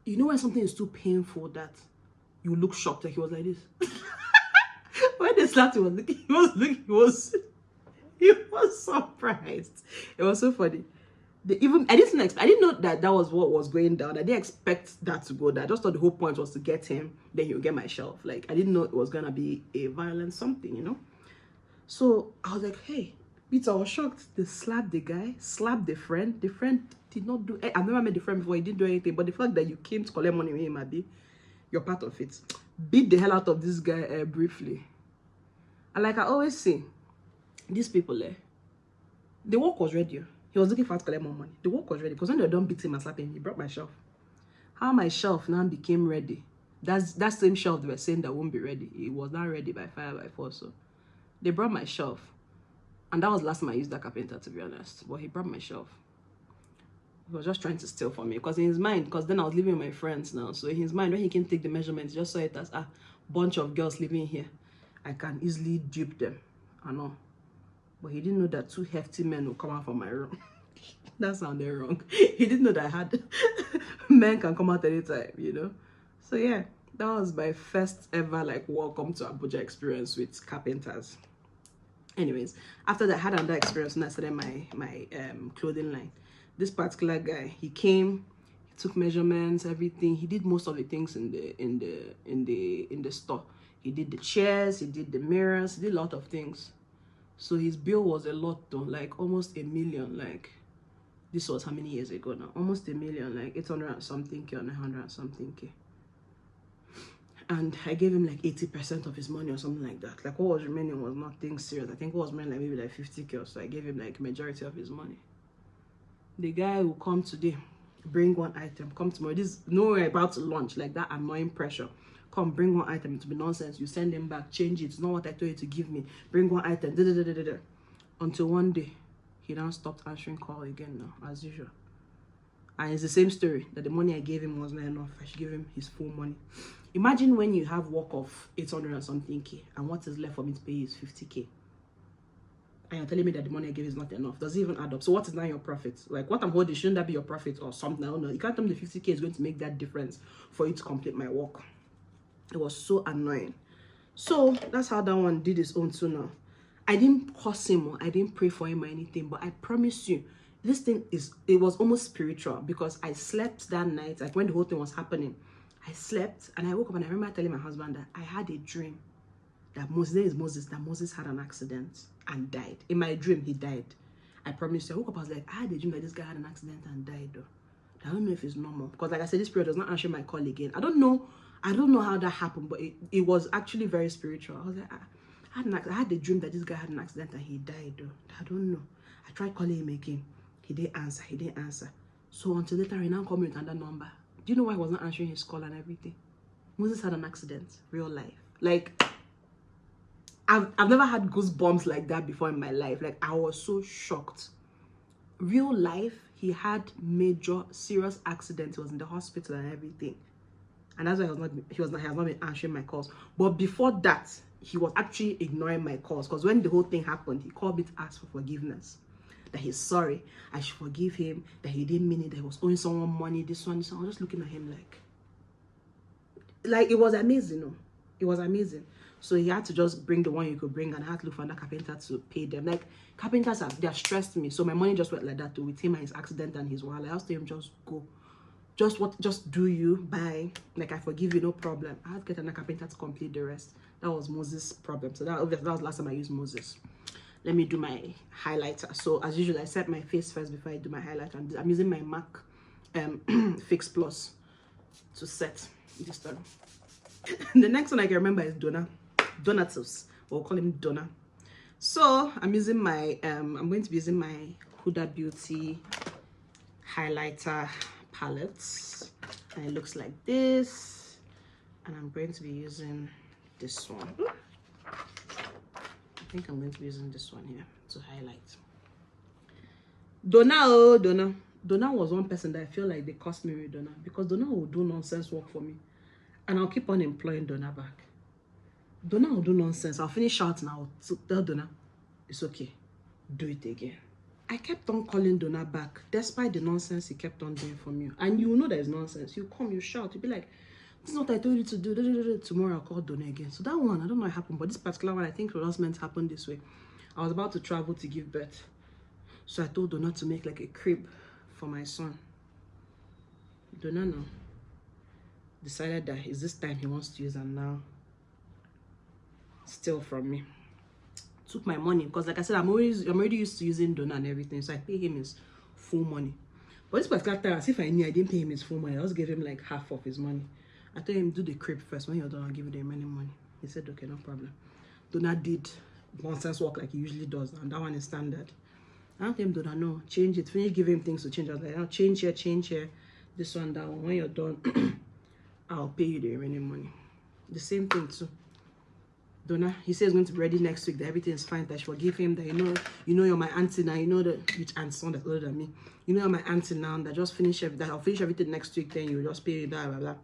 you know when something is too painful that you look shocked, like he was like this. When they slapped him, he was surprised. It was so funny. I didn't know that was what was going down. I didn't expect that to go down. I just thought the whole point was to get him, then he'll get my shelf. Like I didn't know it was gonna be a violent something, you know. So I was like, hey, Peter, I was shocked. They slapped the guy, slapped the friend. The friend did not do. I've never met the friend before. He didn't do anything. But the fact that you came to collect money with him, Abi, you're part of it. Beat the hell out of this guy briefly. And like I always say, these people, the work was ready. He was looking for to collect more money. The work was ready. Because when they done beat him and slap him, he brought my shelf. How my shelf now became ready. That same shelf they were saying that won't be ready. It was not ready by fire, by force. So they brought my shelf. And that was the last time I used that Carpenter, to be honest. But he brought my shelf. He was just trying to steal from me. Because in his mind, because then I was living with my friends now. So in his mind, when he came take the measurements, he just saw it as a bunch of girls living here. I can easily dupe them. I know. But he didn't know that 2 hefty men would come out from my room. That sounded wrong. He didn't know that I had men can come out anytime, you know. So yeah, that was my first ever like welcome to Abuja experience with Carpenters. Anyways, after that, I had another experience and I started my clothing line. This particular guy, he came, he took measurements, everything. He did most of the things in the store. He did the chairs, he did the mirrors, he did a lot of things. So his bill was a lot though, like almost $1 million. Like this was how many years ago now? Almost $1 million, like 800 and something K or 900 and something K. And I gave him like 80% of his money or something like that. Like what was remaining was nothing serious. I think what was remaining like maybe like 50K or so. I gave him like majority of his money. The guy will come today, bring one item, come tomorrow. This no way about to launch, like that annoying pressure. Come bring one item, to be nonsense. You send him back, change it. It's not what I told you to give me. Bring one item. Until one day, he now stopped answering call again now, as usual. And it's the same story, that the money I gave him was not enough. I should give him his full money. Imagine when you have work of 800 and something K, and what is left for me to pay is 50K. And you're telling me that the money I gave is not enough. Does it even add up? So what is now your profit? Like what I'm holding, shouldn't that be your profit or something? I don't know. You can't tell me the 50K is going to make that difference for you to complete my work. It was so annoying. So that's how that one did his own too now. I didn't curse him or I didn't pray for him or anything, but I promise you, this thing it was almost spiritual, because I slept that night, like when the whole thing was happening. I slept and I woke up and I remember telling my husband that I had a dream that Moses had an accident and died. In my dream, he died. I promise you. I woke up, I was like, I had a dream that this guy had an accident and died though. I don't know if it's normal, because like I said, this period does not answer my call again. I don't know how that happened, but it was actually very spiritual. I was like, I had a dream that this guy had an accident and he died though. I don't know. I tried calling him again. He didn't answer. So until later, he now called me with another number. Do you know why I was not answering his call and everything? Moses had an accident, real life. Like, I've never had goosebumps like that before in my life. Like, I was so shocked. Real life, he had major, serious accident. He was in the hospital and everything. And that's why he has not been answering my calls. But before that, he was actually ignoring my calls. Because when the whole thing happened, he called me to ask for forgiveness. That he's sorry, I should forgive him, that he didn't mean it, that he was owing someone money, this one. I was just looking at him like it was amazing, no? It was amazing. So he had to just bring the one you could bring, and I had to look for another carpenter to pay them. Like, carpenters they are stressed me. So my money just went like that too, with him and his accident and his wallet. I asked him, just go. Just do you, bye. Like, I forgive you, no problem. I had to get another carpenter to complete the rest. That was Moses' problem. So that was the last time I used Moses. Let me do my highlighter. So as usual, I set my face first before I do my highlighter. And I'm using my MAC Fix Plus to set this time. The next one I can remember is Donatus. We'll call him Donna. So I'm using my I'm going to be using my Huda Beauty highlighter palettes, and it looks like this. And I'm going to be using this one. I think I'm going to be using this one here to highlight. Donna was one person that I feel like they cost me with Donna, because Donna will do nonsense work for me, and I'll keep on employing Donna back. Donna will do nonsense. I'll finish out now. Tell Donna, it's okay, do it again. I kept on calling Donna back despite the nonsense he kept on doing for me. And you know there's nonsense. You come, you shout, you be like, this is what I told you to do. Tomorrow I'll call Donna again. So that one, I don't know what happened, but this particular one, I think it was meant to happen this way. I was about to travel to give birth. So I told Donna to make like a crib for my son. Donna now decided that it's this time he wants to use, and now steal from me. Took my money, because like I said, I'm already used to using Donna and everything, so I pay him his full money. But this particular time, as if I knew I didn't pay him his full money, I just gave him like half of his money. I told him, do the crib first. When you're done, I'll give you the remaining money. He said, okay, no problem. Donna did nonsense work like he usually does, and that one is standard. I don't tell him, Donna, no, change it. Finish giving him things to change. I was like, no, change here, this one, that one. When you're done, I'll pay you the remaining money. The same thing too. Donna, he says he's going to be ready next week, that everything is fine, that I should forgive him, that you know you're my auntie now, you know that which aunt's son that's older than me. You know you're my auntie now, that just finish that I'll finish everything next week, then you'll just pay blah blah blah.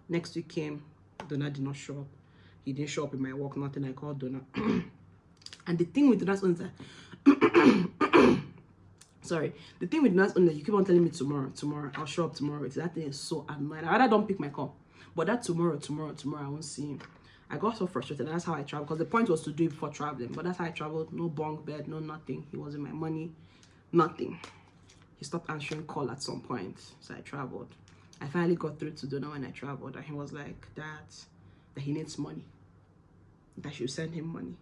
Next week came, Donna did not show up. He didn't show up in my work, nothing. I called Donna. And the thing with Donna's own is that sorry. The thing with Donna's own is that you keep on telling me tomorrow, I'll show up tomorrow. That thing is so annoying. I rather don't pick my call. But that tomorrow, I won't see him. I got so frustrated, and that's how I traveled, because the point was to do it before traveling. But that's how I traveled. No bunk bed, no nothing. He wasn't my money, nothing. He stopped answering call at some point, so I traveled. I finally got through to Donna when I traveled, and he was like that he needs money, that I should send him money.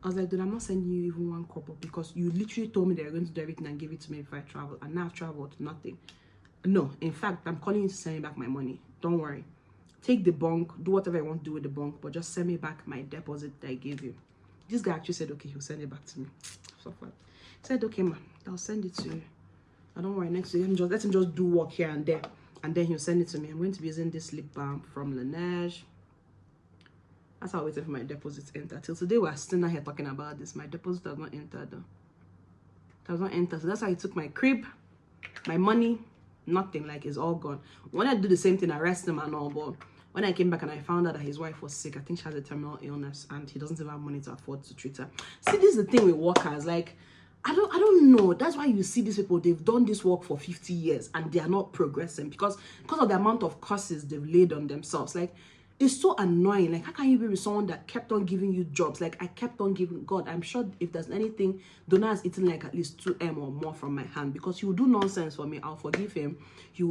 I was like, dude, I'm not sending you even one couple, because you literally told me that you're going to do everything and give it to me if I travel, and now I've traveled, nothing. No, in fact, I'm calling you to send me back my money. Don't worry. Take the bunk, do whatever I want to do with the bunk, but just send me back my deposit that I gave you. This guy actually said, okay, he'll send it back to me. So far. He said, okay, man, I'll send it to you. I don't worry, next week, let him just do work here and there, and then he'll send it to me. I'm going to be using this lip balm from Laneige. That's how I waited for my deposit to enter. Till today, we're still not here talking about this. My deposit has not entered, though. It has not entered. So that's how he took my crib, my money, nothing. Like, it's all gone. When I do the same thing, I arrest him and all, but when I came back and I found out that his wife was sick, I think she has a terminal illness, and he doesn't even have money to afford to treat her. See, this is the thing with workers. Like, I don't know. That's why you see these people, they've done this work for 50 years and they are not progressing, because of the amount of curses they've laid on themselves. Like, It's so annoying. Like, how can you be with someone that kept on giving you jobs? Like, I kept on giving. God, I'm sure if there's anything, Donna has eaten like at least 2M or more from my hand, because he will do nonsense for me. I'll forgive him.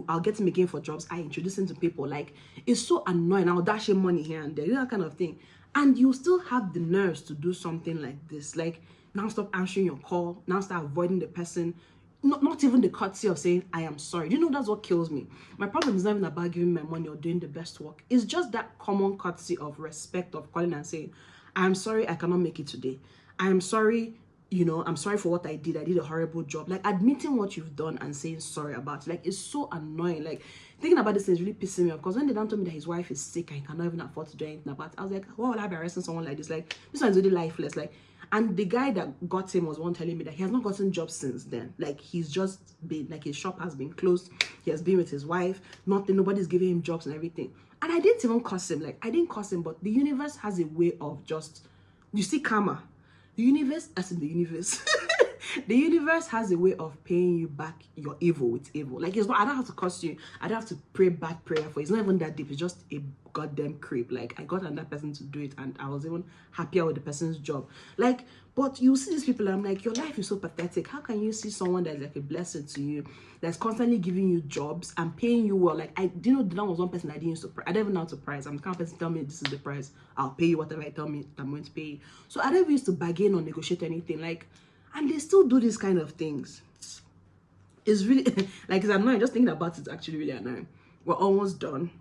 I'll get him again for jobs. I introduce him to people. Like, it's so annoying. I'll dash him money here and there, you know, that kind of thing. And you still have the nerves to do something like this. Like, now stop answering your call. Now start avoiding the person. Not even the courtesy of saying, I am sorry. Do you know that's what kills me? My problem is not even about giving my money or doing the best work. It's just that common courtesy of respect, of calling and saying, I'm sorry, I cannot make it today. I am sorry, you know, I'm sorry for what I did. I did a horrible job. Like, admitting what you've done and saying sorry about it. Like, it's so annoying. Like, thinking about this thing is really pissing me off, because when they don't tell me that his wife is sick and he cannot even afford to do anything about it, I was like, why would I be arresting someone like this? Like, this one's really lifeless. Like, and the guy that got him was one telling me that he has not gotten jobs since then. Like, he's just been, like, his shop has been closed. He has been with his wife. Nobody's giving him jobs and everything. And I didn't even curse him. Like, I didn't curse him, but the universe has a way of just, you see karma. The universe, as in the universe, the universe has a way of paying you back your evil with evil. Like, it's not, I don't have to curse you. I don't have to pray bad prayer for it. It's not even that deep. It's just a goddamn creep. Like, I got another person to do it, and I was even happier with the person's job. Like, but you see these people, and I'm like, your life is so pathetic. How can you see someone that's like a blessing to you, that's constantly giving you jobs and paying you well? Like, do you know, that was one person I didn't used to price. I don't even know how to price. I'm the kind of person, tell me this is the price, I'll pay you whatever I tell me I'm going to pay you. So I don't even used to bargain or negotiate anything. Like, and they still do these kind of things. It's really like, it's annoying. Just thinking about it's actually really annoying. We're almost done.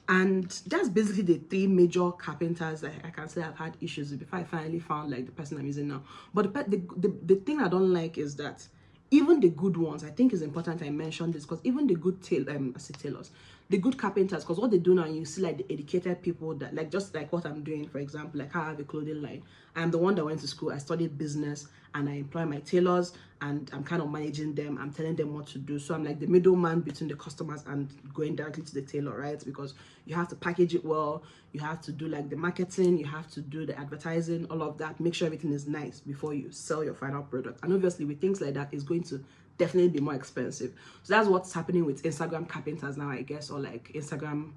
And that's basically the 3 major carpenters that I can say I've had issues with before I finally found like the person I'm using now. But the thing I don't like is that even the good ones, I think it's important I mention this, because even the good tailors, the good carpenters, because what they do now, you see like the educated people that, like, just like what I'm doing, for example, like I have a clothing line. I'm the one that went to school. I studied business, and I employ my tailors, and I'm kind of managing them. I'm telling them what to do. So I'm like the middleman between the customers and going directly to the tailor, right? Because you have to package it well, you have to do like the marketing, you have to do the advertising, all of that, make sure everything is nice before you sell your final product. And obviously with things like that, it's going to definitely be more expensive. So that's what's happening with Instagram carpenters now, I guess, or like Instagram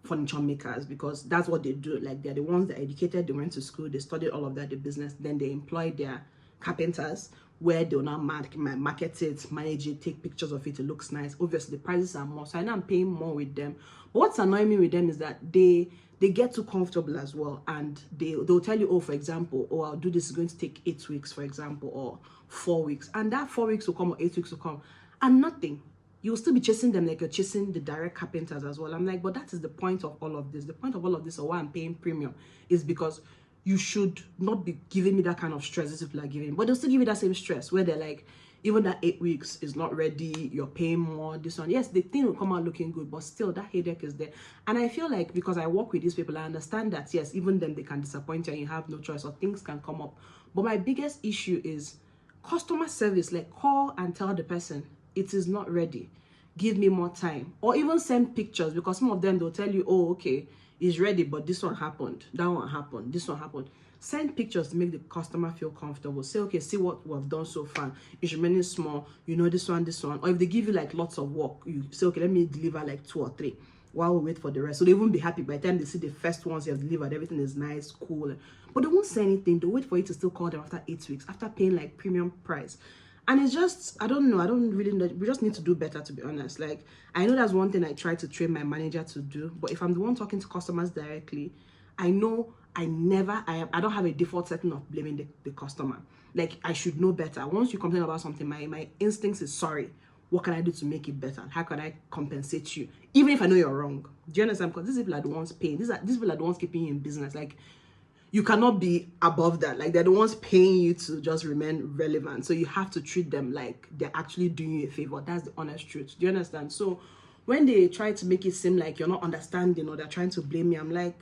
furniture makers, because that's what they do. Like, they're the ones that are educated, they went to school, they studied all of that, the business, then they employ their carpenters, where they'll now market it, manage it, take pictures of it, it looks nice. Obviously the prices are more, so I know I'm paying more with them. But what's annoying me with them is that they get too comfortable as well, and they'll tell you, oh, for example, oh, I'll do this, is going to take 8 weeks, for example, or 4 weeks, and that 4 weeks will come, or 8 weeks will come, and nothing. You'll still be chasing them like you're chasing the direct carpenters as well. I'm like, but that is the point of all of this. The point of all of this, or why I'm paying premium, is because you should not be giving me that kind of stress these people are giving. But they'll still give you that same stress, where they're like, even that 8 weeks is not ready, you're paying more, this one. Yes, the thing will come out looking good, but still that headache is there. And I feel like, because I work with these people, I understand that, yes, even them, they can disappoint you and you have no choice, or things can come up. But my biggest issue is customer service. Like, call and tell the person, it is not ready, give me more time. Or even send pictures, because some of them, they'll tell you, oh, okay, it's ready, but this one happened, that one happened, this one happened. Send pictures to make the customer feel comfortable. Say, okay, see what we've done so far, it's remaining small, you know, this one. Or if they give you like lots of work, you say, okay, let me deliver like 2 or 3 while we wait for the rest. So they won't be happy by the time they see the first ones you have delivered, everything is nice, cool, but they won't say anything. They'll wait for you to still call them after 8 weeks, after paying like premium price. And it's just, I don't know, I don't really know. We just need to do better, to be honest. Like, I know that's one thing I try to train my manager to do, but if I'm the one talking to customers directly, I know I don't have a default setting of blaming the customer. Like, I should know better. Once you complain about something, my instincts is, sorry, what can I do to make it better? How can I compensate you? Even if I know you're wrong. Do you understand? Because these people are the ones paying. These people are the ones keeping you in business. Like, you cannot be above that. Like, they're the ones paying you to just remain relevant. So you have to treat them like they're actually doing you a favor. That's the honest truth. Do you understand? So when they try to make it seem like you're not understanding, or they're trying to blame me, I'm like,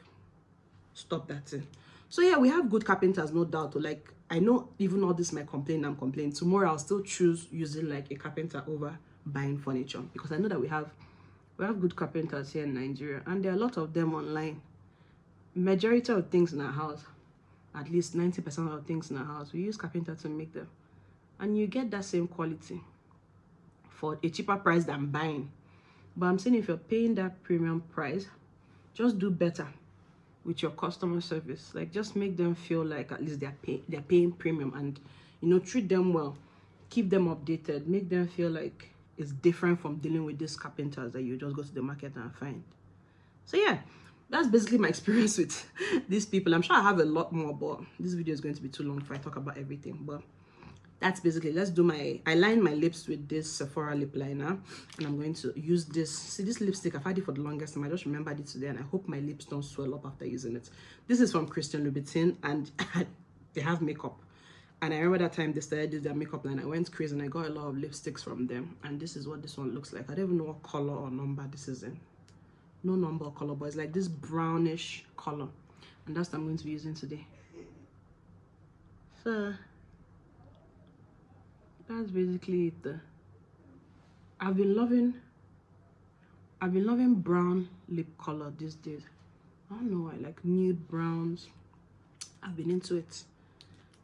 stop that thing. So yeah, we have good carpenters, no doubt. Like, I know even all this, I'm complaining. Tomorrow I'll still choose using like a carpenter over buying furniture, because I know that we have good carpenters here in Nigeria, and there are a lot of them online. Majority of things in our house, at least 90% of things in our house, we use carpenter to make them, and you get that same quality for a cheaper price than buying. But I'm saying, if you're paying that premium price, just do better. with your customer service. Like, just make them feel like at least they're paying premium, and you know, treat them well, keep them updated, make them feel like it's different from dealing with these carpenters that you just go to the market and find. So yeah, that's basically my experience with these people. I'm sure I have a lot more, but this video is going to be too long if I talk about everything. But that's basically, let's do I lined my lips with this Sephora lip liner, and I'm going to use this. See, this lipstick, I've had it for the longest time. I just remembered it today, and I hope my lips don't swell up after using it. This is from Christian Louboutin, and they have makeup. And I remember that time they started doing their makeup line. I went crazy and I got a lot of lipsticks from them. And this is what this one looks like. I don't even know what color or number this is in. No number or color, but it's like this brownish color. And that's what I'm going to be using today. So that's basically it. I've been loving brown lip color these days. I don't know why, like nude browns. I've been into it.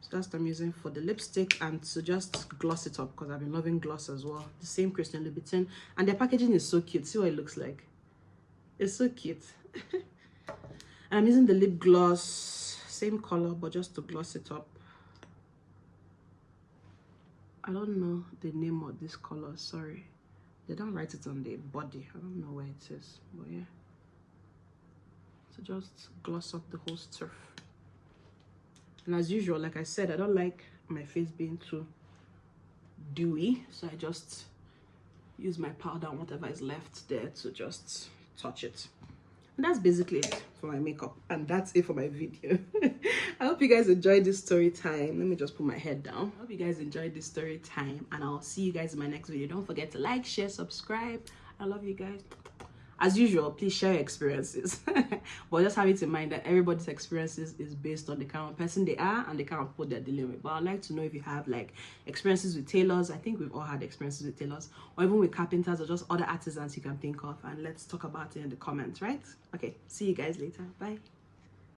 So that's what I'm using for the lipstick, and to just gloss it up, because I've been loving gloss as well. The same Christian Louboutin, and their packaging is so cute. See what it looks like. It's so cute. And I'm using the lip gloss, same color, but just to gloss it up. I don't know the name of this color, sorry. They don't write it on the body. I don't know where it is, but yeah. So just gloss up the whole stuff. And as usual, like I said, I don't like my face being too dewy, so I just use my powder and whatever is left there to just touch it. And that's basically it for my makeup, and that's it for my video. I hope you guys enjoyed this story time. Let me just put my head down. I hope you guys enjoyed this story time, and I'll see you guys in my next video. Don't forget to like, share, subscribe. I love you guys. As usual, please share your experiences. But just have it in mind that everybody's experiences is based on the kind of person they are and the kind of people they're dealing with. But I'd like to know if you have like experiences with tailors. I think we've all had experiences with tailors, or even with carpenters, or just other artisans you can think of. And let's talk about it in the comments, right? Okay, see you guys later. Bye.